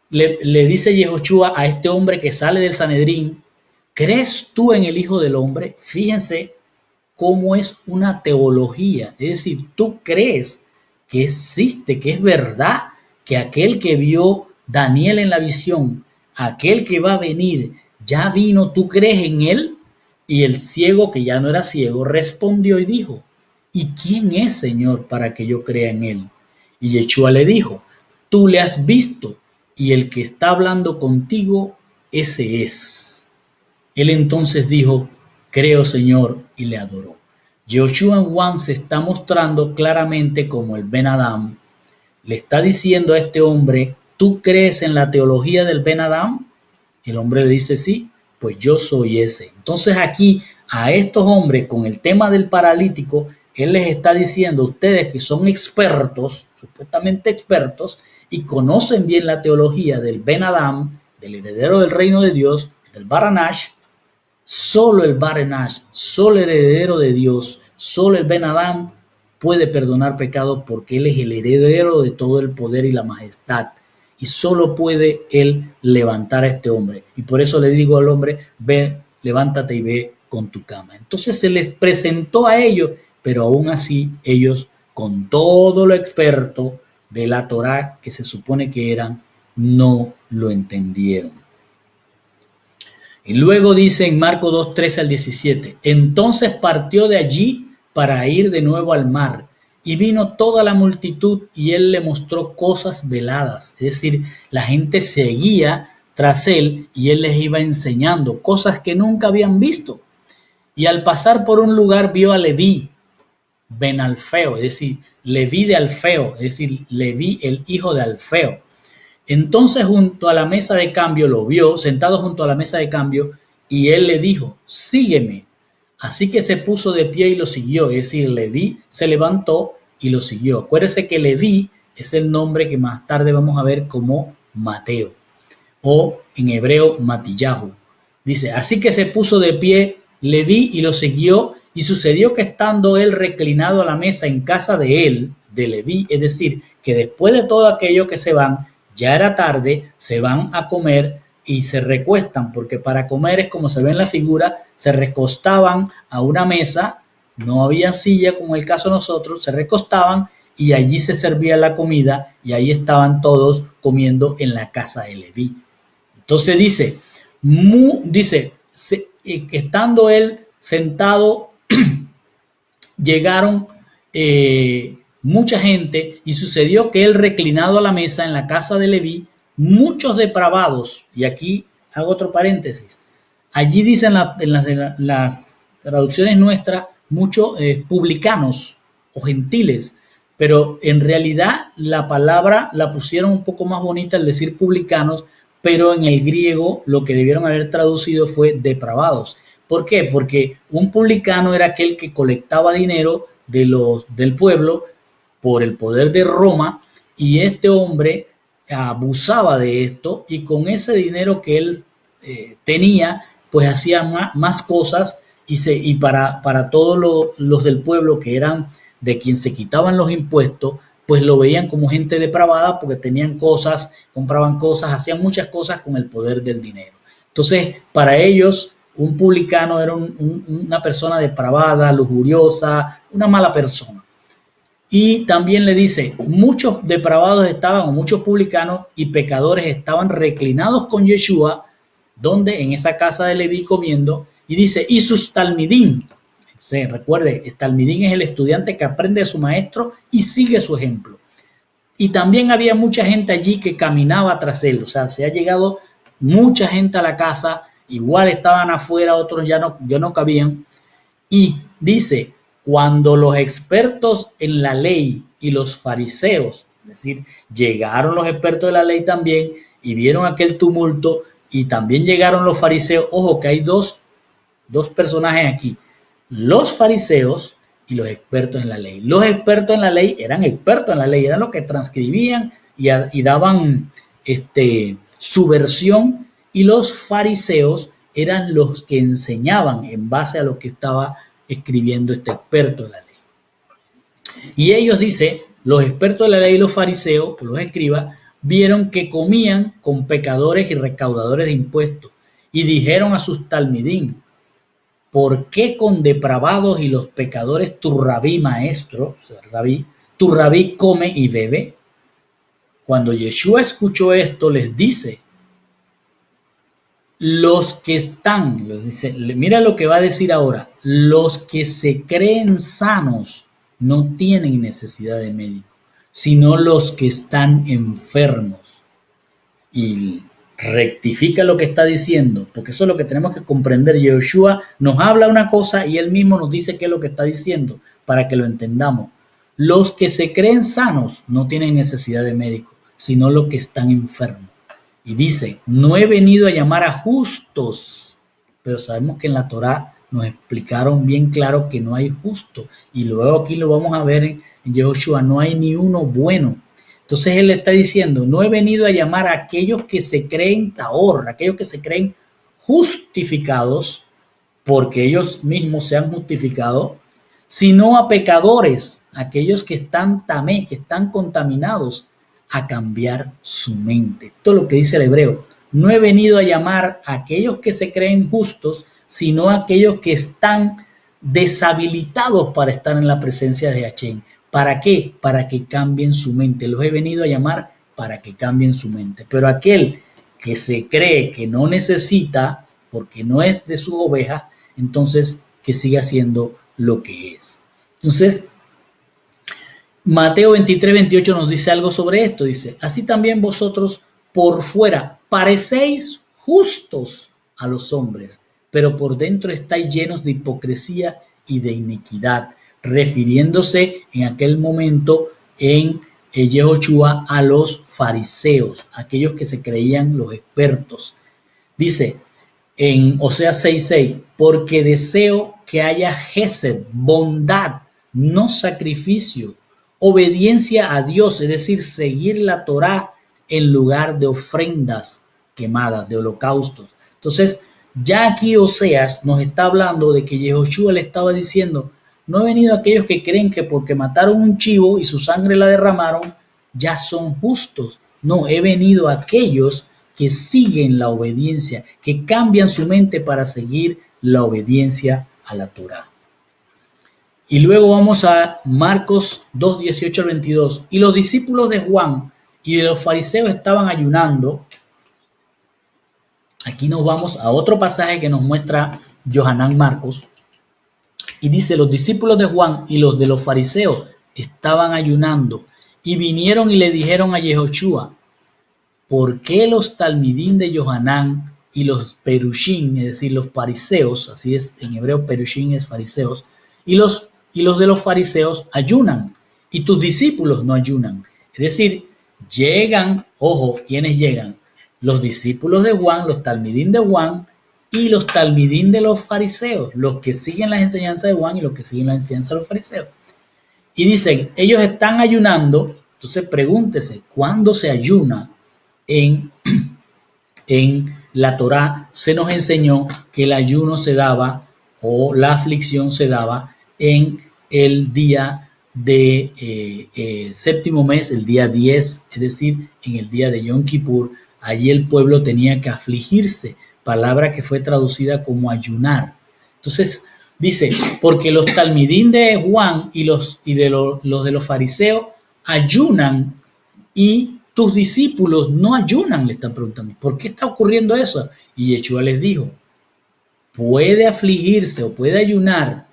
le dice Yehoshua a este hombre que sale del Sanedrín: ¿crees tú en el Hijo del Hombre? Fíjense cómo es una teología, es decir, tú crees que existe, que es verdad, que aquel que vio Daniel en la visión, aquel que va a venir, ya vino, ¿tú crees en él? Y el ciego, que ya no era ciego, respondió y dijo: ¿y quién es, Señor, para que yo crea en él? Y Yeshua le dijo: tú le has visto, y el que está hablando contigo, ese es. Él entonces dijo: creo, Señor, y le adoró. Yehoshua en Juan se está mostrando claramente como el Ben Adam. Le está diciendo a este hombre: ¿tú crees en la teología del Ben Adam? El hombre le dice: sí, pues yo soy ese. Entonces aquí a estos hombres con el tema del paralítico, él les está diciendo: ustedes que son expertos, supuestamente expertos, y conocen bien la teología del Ben Adam, del heredero del reino de Dios, del Bar Anash, solo el Bar Anash, solo el heredero de Dios, solo el Ben Adam puede perdonar pecados, porque él es el heredero de todo el poder y la majestad. Y solo puede él levantar a este hombre. Y por eso le digo al hombre: ve, levántate y ve con tu cama. Entonces se les presentó a ellos, pero aún así ellos, con todo lo experto de la Torá que se supone que eran, no lo entendieron. Y luego dice en Marcos 2, 13 al 17: entonces partió de allí para ir de nuevo al mar, y vino toda la multitud, y él le mostró cosas veladas. Es decir, la gente seguía tras él, y él les iba enseñando cosas que nunca habían visto. Y al pasar por un lugar vio a Leví, Ben Alfeo, es decir, Leví de Alfeo, es decir, Leví el hijo de Alfeo. Entonces junto a la mesa de cambio lo vio, sentado junto a la mesa de cambio, y él le dijo: sígueme. Así que se puso de pie y lo siguió, es decir, Leví se levantó y lo siguió. Acuérdese que Leví es el nombre que más tarde vamos a ver como Mateo, o en hebreo Matillahu. Dice: así que se puso de pie Leví y lo siguió, y sucedió que estando él reclinado a la mesa en casa de él, de Leví, es decir, que después de todo aquello que se van, ya era tarde, se van a comer y se recuestan, porque para comer es como se ve en la figura, se recostaban a una mesa, no había silla como el caso de nosotros, se recostaban y allí se servía la comida, y ahí estaban todos comiendo en la casa de Leví. Entonces dice, estando él sentado, llegaron mucha gente, y sucedió que él, reclinado a la mesa en la casa de Leví, muchos depravados, y aquí hago otro paréntesis, allí dicen las traducciones nuestras, muchos publicanos o gentiles, pero en realidad la palabra la pusieron un poco más bonita al decir publicanos, pero en el griego lo que debieron haber traducido fue depravados. ¿Por qué? Porque un publicano era aquel que colectaba dinero del pueblo por el poder de Roma, y este hombre abusaba de esto, y con ese dinero que él tenía, pues hacía más cosas, y para todos los del pueblo, que eran de quien se quitaban los impuestos, pues lo veían como gente depravada, porque tenían cosas, compraban cosas, hacían muchas cosas con el poder del dinero. Entonces, para ellos, un publicano era una persona depravada, lujuriosa, una mala persona. Y también le dice: muchos depravados estaban, o muchos publicanos y pecadores estaban reclinados con Yeshua, donde en esa casa de Leví comiendo, y dice: y sus talmidim. Recuerde, talmidín es el estudiante que aprende de su maestro y sigue su ejemplo. Y también había mucha gente allí que caminaba tras él, o sea, se ha llegado mucha gente a la casa, igual estaban afuera, otros ya no cabían. Y dice, cuando los expertos en la ley y los fariseos, es decir, llegaron los expertos de la ley también y vieron aquel tumulto, y también llegaron los fariseos. Ojo que hay dos personajes aquí, los fariseos y los expertos en la ley. Los expertos en la ley eran expertos en la ley, eran los que transcribían y daban su versión, y los fariseos eran los que enseñaban en base a lo que estaba escribiendo este experto de la ley. Y ellos, dice, los expertos de la ley y los fariseos, los escribas, vieron que comían con pecadores y recaudadores de impuestos, y dijeron a sus talmidín, ¿por qué con depravados y los pecadores tu rabí, maestro, o sea, tu rabí come y bebe? Cuando Yeshua escuchó esto, les dice, los que están, mira lo que va a decir ahora, los que se creen sanos no tienen necesidad de médico, sino los que están enfermos. Y rectifica lo que está diciendo, porque eso es lo que tenemos que comprender. Yeshua nos habla una cosa y él mismo nos dice qué es lo que está diciendo para que lo entendamos. Los que se creen sanos no tienen necesidad de médico, sino los que están enfermos. Y dice, no he venido a llamar a justos, pero sabemos que en la Torá nos explicaron bien claro que no hay justo, y luego aquí lo vamos a ver en Yeshua, no hay ni uno bueno. Entonces él está diciendo, no he venido a llamar a aquellos que se creen taor, aquellos que se creen justificados, porque ellos mismos se han justificado, sino a pecadores, aquellos que están tamé, que están contaminados, a cambiar su mente. Esto es lo que dice el hebreo. No he venido a llamar a aquellos que se creen justos, sino a aquellos que están deshabilitados para estar en la presencia de Hashem. ¿Para qué? Para que cambien su mente. Los he venido a llamar para que cambien su mente. Pero aquel que se cree que no necesita, porque no es de sus ovejas, entonces que siga haciendo lo que es. Entonces, Mateo 23, 28 nos dice algo sobre esto. Dice, así también vosotros por fuera parecéis justos a los hombres, pero por dentro estáis llenos de hipocresía y de iniquidad, refiriéndose en aquel momento en Yehoshua a los fariseos, aquellos que se creían los expertos. Dice en Oseas 6:6, porque deseo que haya gesed, bondad, no sacrificio, obediencia a Dios, es decir, seguir la Torá en lugar de ofrendas quemadas, de holocaustos. Entonces, ya aquí Oseas nos está hablando de que Yehoshua le estaba diciendo, no he venido a aquellos que creen que porque mataron un chivo y su sangre la derramaron, ya son justos. No, he venido a aquellos que siguen la obediencia, que cambian su mente para seguir la obediencia a la Torá. Y luego vamos a Marcos 2, 18 al 22. Y los discípulos de Juan y de los fariseos estaban ayunando. Aquí nos vamos a otro pasaje que nos muestra Yohanan Marcos. Y dice, los discípulos de Juan y los de los fariseos estaban ayunando. Y vinieron y le dijeron a Yehoshua, ¿por qué los talmidín de Yohanan y los perushim, es decir, los fariseos, así es, en hebreo perushim es fariseos, y los de los fariseos ayunan, y tus discípulos no ayunan? Es decir, llegan, ojo, ¿quiénes llegan? Los discípulos de Juan, los talmidín de Juan, y los talmidín de los fariseos, los que siguen las enseñanzas de Juan y los que siguen la enseñanza de los fariseos. Y dicen, ellos están ayunando, entonces pregúntese, ¿cuándo se ayuna? En la Torá se nos enseñó que el ayuno se daba, o la aflicción se daba en el día de el séptimo mes, el día 10, es decir, en el día de Yom Kippur. Allí el pueblo tenía que afligirse, palabra que fue traducida como ayunar. Entonces dice, porque los talmidín de Juan y los de los fariseos ayunan y tus discípulos no ayunan, le están preguntando. ¿Por qué está ocurriendo eso? Y Yeshua les dijo, puede afligirse o puede ayunar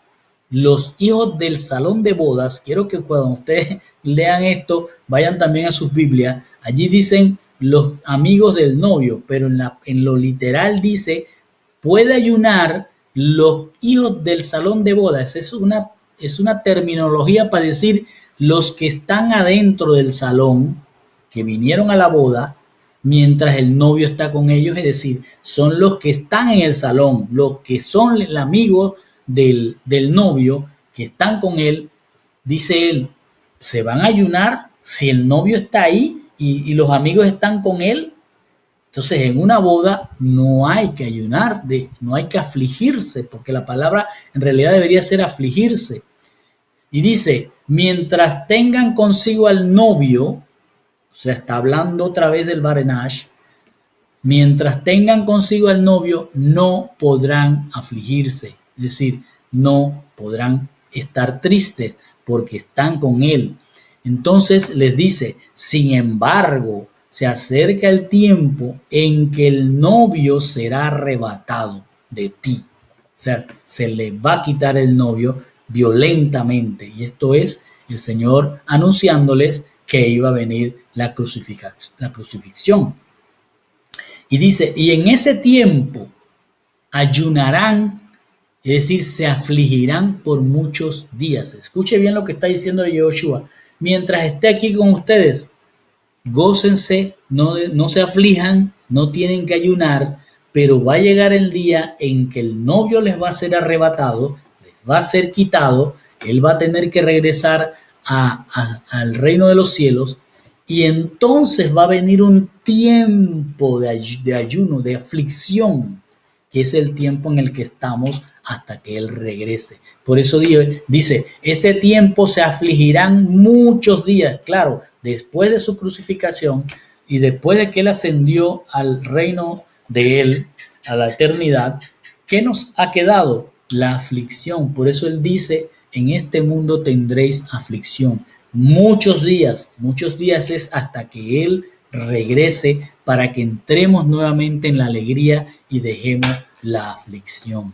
los hijos del salón de bodas. Quiero que cuando ustedes lean esto, vayan también a sus Biblias. Allí dicen los amigos del novio, pero en lo literal dice puede ayunar los hijos del salón de bodas. Es una terminología para decir los que están adentro del salón, que vinieron a la boda, mientras el novio está con ellos, es decir, son los que están en el salón, los que son el amigo del novio, que están con él. Dice él, se van a ayunar si el novio está ahí y los amigos están con él. Entonces, en una boda no hay que ayunar, no hay que afligirse, porque la palabra en realidad debería ser afligirse. Y dice, mientras tengan consigo al novio, o sea, está hablando otra vez del Barenash, mientras tengan consigo al novio, no podrán afligirse, es decir, no podrán estar tristes porque están con él. Entonces les dice, sin embargo, se acerca el tiempo en que el novio será arrebatado de ti. O sea, se le va a quitar el novio violentamente. Y esto es el Señor anunciándoles que iba a venir la crucifixión. Y dice, y en ese tiempo ayunarán, es decir, se afligirán por muchos días. Escuche bien lo que está diciendo Yehoshua. Mientras esté aquí con ustedes, gócense, no se aflijan, no tienen que ayunar, pero va a llegar el día en que el novio les va a ser arrebatado, les va a ser quitado, él va a tener que regresar al reino de los cielos, y entonces va a venir un tiempo de ayuno, de aflicción, que es el tiempo en el que estamos hasta que él regrese. Por eso dice, ese tiempo se afligirán muchos días. Claro, después de su crucificación y después de que él ascendió al reino de él, a la eternidad, ¿qué nos ha quedado? La aflicción. Por eso él dice, en este mundo tendréis aflicción. Muchos días es hasta que él regrese para que entremos nuevamente en la alegría y dejemos la aflicción.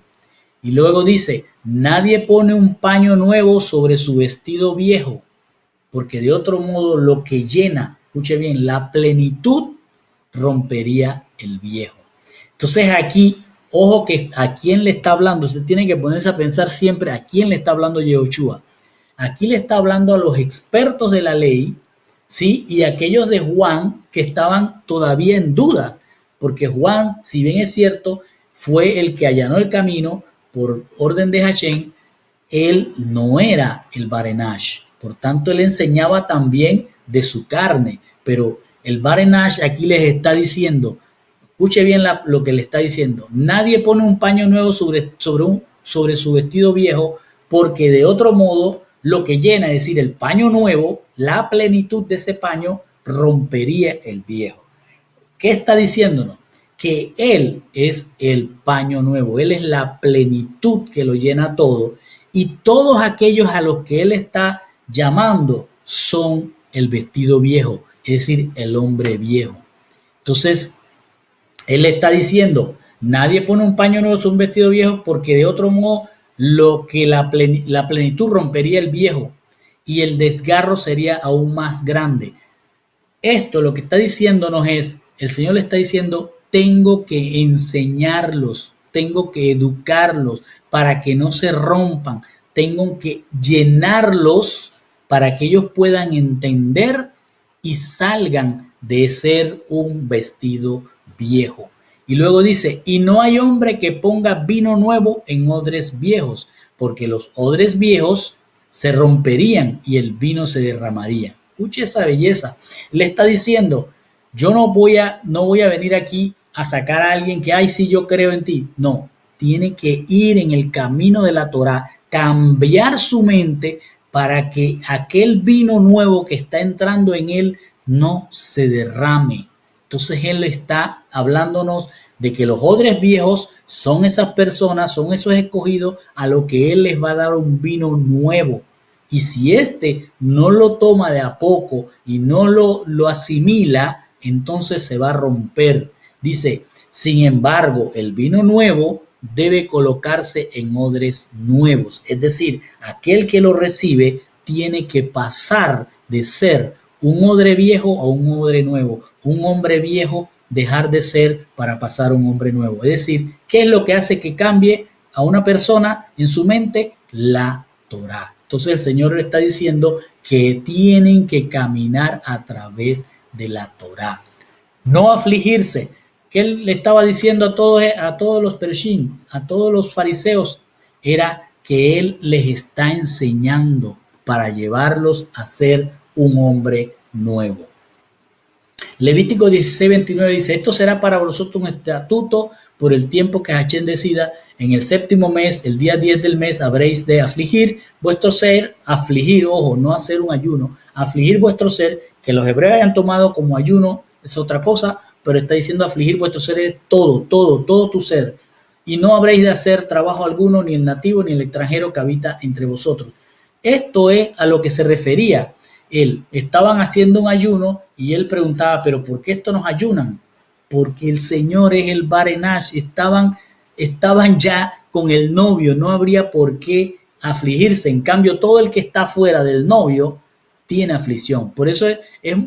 Y luego dice, nadie pone un paño nuevo sobre su vestido viejo, porque de otro modo lo que llena, escuche bien, la plenitud rompería el viejo. Entonces aquí, ojo que a quién le está hablando, usted tiene que ponerse a pensar siempre a quién le está hablando Yehoshua. Aquí le está hablando a los expertos de la ley, ¿sí? Y a aquellos de Juan que estaban todavía en duda, porque Juan, si bien es cierto, fue el que allanó el camino por orden de Hashem, él no era el Barenash. Por tanto, él enseñaba también de su carne, pero el Barenash aquí les está diciendo, escuche bien lo que le está diciendo, nadie pone un paño nuevo sobre su vestido viejo, porque de otro modo lo que llena, es decir, el paño nuevo, la plenitud de ese paño rompería el viejo. ¿Qué está diciéndonos? Que él es el paño nuevo, él es la plenitud que lo llena todo, y todos aquellos a los que él está llamando son el vestido viejo, es decir, el hombre viejo. Entonces, él está diciendo, nadie pone un paño nuevo sobre un vestido viejo, porque de otro modo lo que la plenitud rompería el viejo y el desgarro sería aún más grande. Esto lo que está diciéndonos es, el Señor le está diciendo, tengo que enseñarlos, tengo que educarlos para que no se rompan, tengo que llenarlos para que ellos puedan entender y salgan de ser un vestido viejo. Y luego dice, y no hay hombre que ponga vino nuevo en odres viejos, porque los odres viejos se romperían y el vino se derramaría. Escuche esa belleza. Le está diciendo, yo no voy a venir aquí a sacar a alguien que, ay, sí, yo creo en ti. No, tiene que ir en el camino de la Torá, cambiar su mente para que aquel vino nuevo que está entrando en él no se derrame. Entonces él está hablándonos de que los odres viejos son esas personas, son esos escogidos a los que él les va a dar un vino nuevo. Y si este no lo toma de a poco y no lo asimila, entonces se va a romper. Dice, sin embargo, el vino nuevo debe colocarse en odres nuevos. Es decir, aquel que lo recibe tiene que pasar de ser un odre viejo a un odre nuevo, un hombre viejo dejar de ser para pasar a un hombre nuevo. Es decir, ¿qué es lo que hace que cambie a una persona en su mente? La Torá. Entonces el Señor le está diciendo que tienen que caminar a través de la Torá. No afligirse. ¿Qué él le estaba diciendo a todos los pershim, a todos los fariseos? Era que él les está enseñando para llevarlos a ser un hombre nuevo. Levítico 16:29 dice: esto será para vosotros un estatuto por el tiempo que Hachén decida. En el séptimo mes, el día 10 del mes, habréis de afligir vuestro ser, afligir, ojo, no hacer un ayuno, afligir vuestro ser, que los hebreos hayan tomado como ayuno es otra cosa, pero está diciendo afligir vuestro ser es todo tu ser. Y no habréis de hacer trabajo alguno, ni el nativo ni el extranjero que habita entre vosotros. Esto es a lo que se refería él. Estaban haciendo un ayuno y él preguntaba, pero ¿por qué esto nos ayunan? Porque el Señor es el Barenash. Estaban ya con el novio, no habría por qué afligirse. En cambio, todo el que está fuera del novio tiene aflicción. Por eso es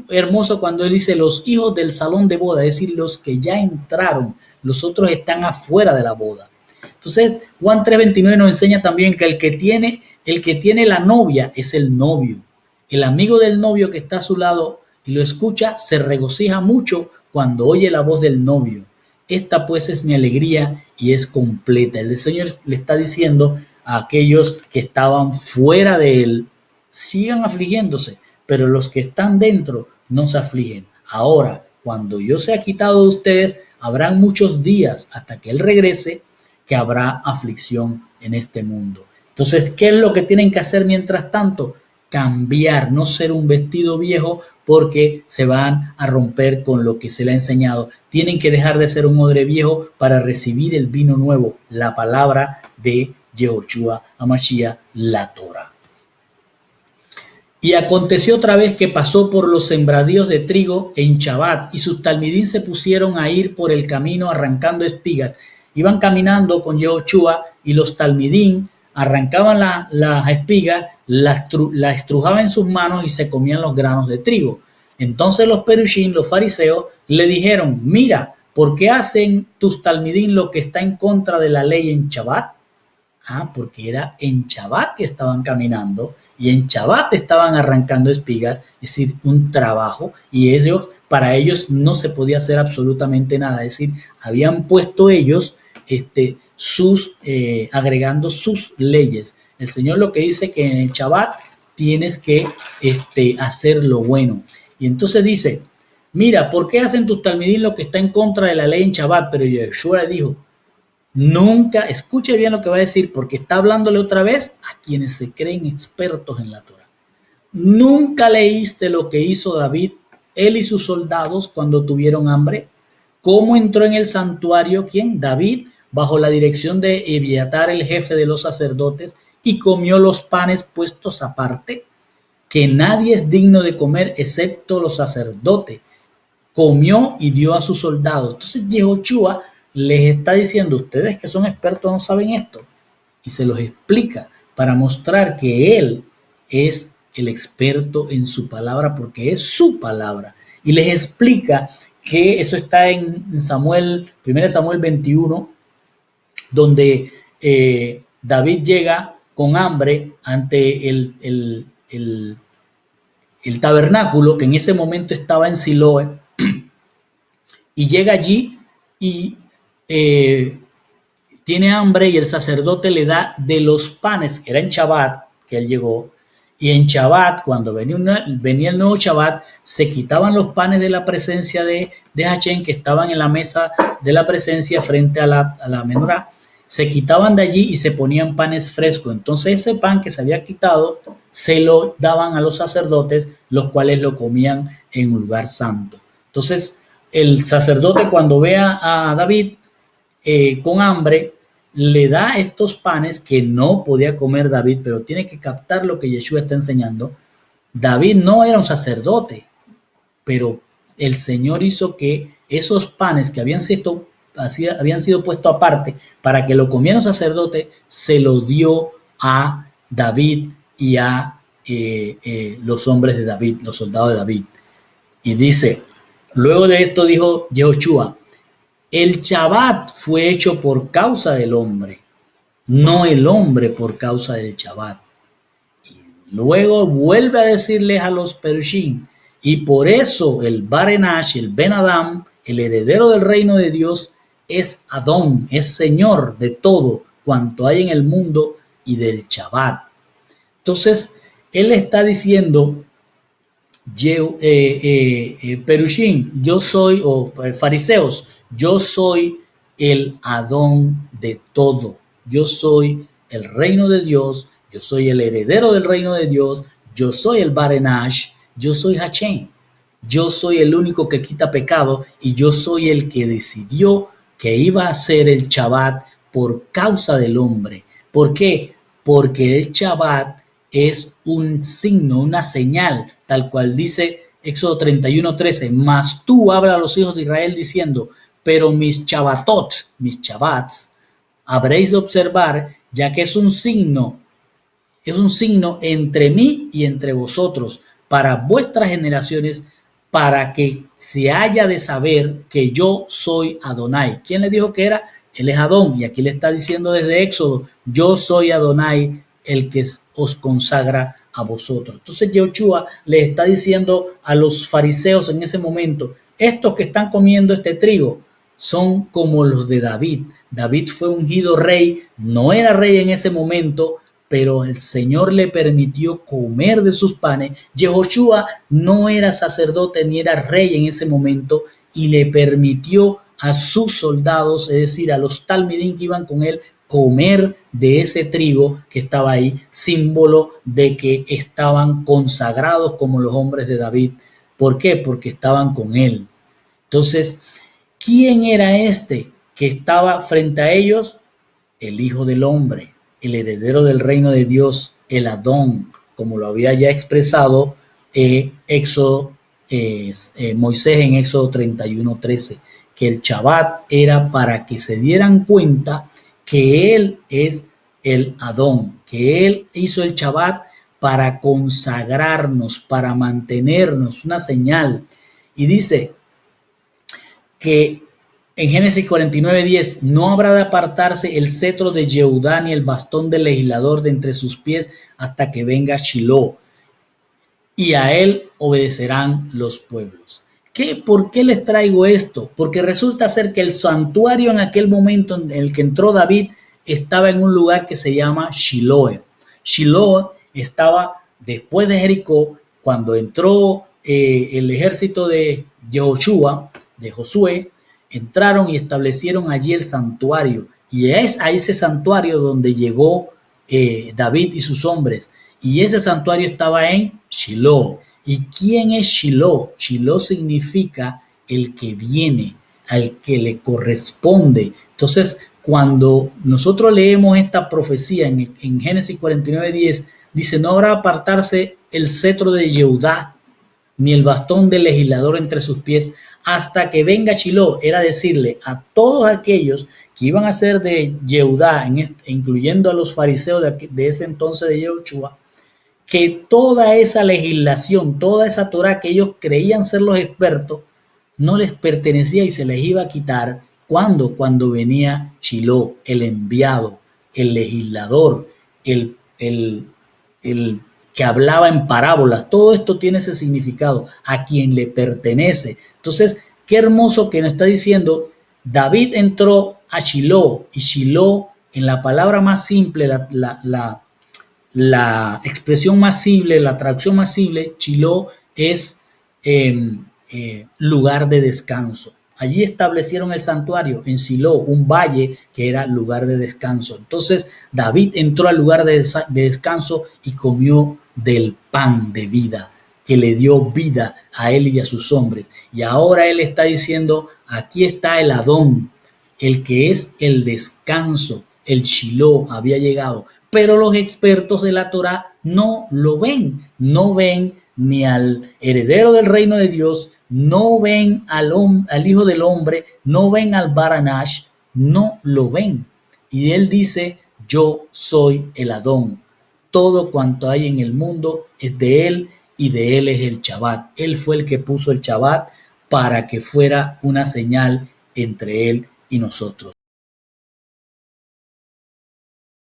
hermoso cuando él dice los hijos del salón de boda, es decir, los que ya entraron, los otros están afuera de la boda. Entonces, Juan 3:29 nos enseña también que el que tiene la novia es el novio. El amigo del novio que está a su lado y lo escucha se regocija mucho cuando oye la voz del novio. Esta pues es mi alegría y es completa. El Señor le está diciendo a aquellos que estaban fuera de él, sigan afligiéndose, pero los que están dentro no se afligen. Ahora, cuando yo sea quitado de ustedes, habrán muchos días hasta que él regrese que habrá aflicción en este mundo. Entonces, ¿qué es lo que tienen que hacer mientras tanto? Cambiar, no ser un vestido viejo porque se van a romper con lo que se le ha enseñado. Tienen que dejar de ser un odre viejo para recibir el vino nuevo, la palabra de Yehoshua HaMashiach, la Torah. Y aconteció otra vez que pasó por los sembradíos de trigo en Shabbat, y sus talmidín se pusieron a ir por el camino arrancando espigas. Iban caminando con Yehoshua y los talmidín arrancaban las espigas, la estrujaban en sus manos y se comían los granos de trigo. Entonces los perushim, los fariseos, le dijeron: mira, ¿por qué hacen tus talmidín lo que está en contra de la ley en Shabbat? Porque era en Shabbat que estaban caminando y en Shabbat estaban arrancando espigas, es decir, un trabajo, y para ellos no se podía hacer absolutamente nada, es decir, habían puesto ellos agregando sus leyes. El Señor lo que dice que en el Shabbat tienes que hacer lo bueno. Y entonces dice: mira, ¿por qué hacen tus talmidín lo que está en contra de la ley en Shabbat? Pero Yeshua dijo: nunca, escuche bien lo que va a decir, porque está hablándole otra vez a quienes se creen expertos en la Torah. ¿Nunca leíste lo que hizo David, él y sus soldados, cuando tuvieron hambre? ¿Cómo entró en el santuario? ¿Quién? David, bajo la dirección de Ebiatar, el jefe de los sacerdotes, y comió los panes puestos aparte, que nadie es digno de comer excepto los sacerdotes. Comió y dio a sus soldados. Entonces Yehoshua les está diciendo: ustedes que son expertos no saben esto, y se los explica para mostrar que él es el experto en su palabra, porque es su palabra, y les explica que eso está en 1 Samuel 21, donde David llega con hambre ante el tabernáculo, que en ese momento estaba en Siloé, y llega allí y tiene hambre, y el sacerdote le da de los panes. Era en Shabbat que él llegó, y en Shabbat, cuando venía el nuevo Shabbat, se quitaban los panes de la presencia de Hachén, que estaban en la mesa de la presencia frente a la menorá, se quitaban de allí y se ponían panes frescos. Entonces ese pan que se había quitado se lo daban a los sacerdotes, los cuales lo comían en un lugar santo. Entonces el sacerdote, cuando ve a David con hambre, le da estos panes que no podía comer David, pero tiene que captar lo que Yeshua está enseñando. David no era un sacerdote, pero el Señor hizo que esos panes que habían sido puestos aparte para que lo comiera un sacerdote, se lo dio a David y a los hombres de David, los soldados de David. Y dice: Luego de esto dijo Yehoshua, el Shabbat fue hecho por causa del hombre, no el hombre por causa del Shabbat. Luego vuelve a decirles a los Perushim, y por eso el Barenash, el Ben Adam, el heredero del reino de Dios, es Adón, es Señor de todo cuanto hay en el mundo y del Shabbat. Entonces, él está diciendo, Perushim, yo soy, o fariseos, yo soy el Adón de todo. Yo soy el reino de Dios, yo soy el heredero del reino de Dios, yo soy el Barenash, yo soy Hachem. Yo soy el único que quita pecado y yo soy el que decidió que iba a hacer el Shabbat por causa del hombre. ¿Por qué? Porque el Shabbat es un signo, una señal, tal cual dice Éxodo 31:13, mas tú habla a los hijos de Israel diciendo, pero mis Shabbatot, mis Shabbats, habréis de observar, ya que es un signo entre mí y entre vosotros, para vuestras generaciones, para que se haya de saber que yo soy Adonai. ¿Quién le dijo que era? Él es Adón, y aquí le está diciendo desde Éxodo, yo soy Adonai, el que os consagra a vosotros. Entonces Yehoshua le está diciendo a los fariseos en ese momento, estos que están comiendo este trigo son como los de David. David fue ungido rey, no era rey en ese momento, pero el Señor le permitió comer de sus panes. Yehoshua no era sacerdote ni era rey en ese momento y le permitió a sus soldados, es decir, a los talmidim que iban con él, comer de ese trigo que estaba ahí, símbolo de que estaban consagrados como los hombres de David. ¿Por qué? Porque estaban con él. Entonces, ¿quién era este que estaba frente a ellos? El Hijo del Hombre, el heredero del reino de Dios, el Adón, como lo había ya expresado Moisés en Éxodo 31:13, que el Shabbat era para que se dieran cuenta que él es el Adón, que él hizo el Shabbat para consagrarnos, para mantenernos, una señal. Y dice que en Génesis 49:10, no habrá de apartarse el cetro de Yehudá ni el bastón del legislador de entre sus pies hasta que venga Shiloh, y a él obedecerán los pueblos. ¿Por qué les traigo esto? Porque resulta ser que el santuario en aquel momento en el que entró David estaba en un lugar que se llama Shiloh. Shiloh estaba después de Jericó, cuando entró el ejército de Yehoshua, de Josué, entraron y establecieron allí el santuario. Y es a ese santuario donde llegó David y sus hombres. Y ese santuario estaba en Shiloh. ¿Y quién es Shiloh? Shiloh significa el que viene, al que le corresponde. Entonces, cuando nosotros leemos esta profecía en Génesis 49:10, dice, no habrá apartarse el cetro de Yehudá, ni el bastón del legislador entre sus pies, hasta que venga Shiloh. Era decirle a todos aquellos que iban a ser de Yehudá, incluyendo a los fariseos de ese entonces de Yehoshua, que toda esa legislación, toda esa Torah que ellos creían ser los expertos, no les pertenecía y se les iba a quitar. ¿Cuándo? Cuando venía Shiloh, el enviado, el legislador, el que hablaba en parábolas. Todo esto tiene ese significado, a quien le pertenece. Entonces, qué hermoso que nos está diciendo, David entró a Shiloh, y Shiloh, en la palabra más simple, la expresión más simple, la traducción más simple, Shiloh es lugar de descanso. Allí establecieron el santuario en Shiloh, un valle que era lugar de descanso. Entonces David entró al lugar de descanso y comió del pan de vida, que le dio vida a él y a sus hombres. Y ahora él está diciendo, aquí está el Adón, el que es el descanso. El Shiloh había llegado, pero los expertos de la Torah no lo ven, no ven ni al heredero del reino de Dios, no ven al Hijo del Hombre, no ven al Baranash, no lo ven. Y él dice, yo soy el Adón, todo cuanto hay en el mundo es de él y de él es el Shabbat. Él fue el que puso el Shabbat para que fuera una señal entre Él y nosotros.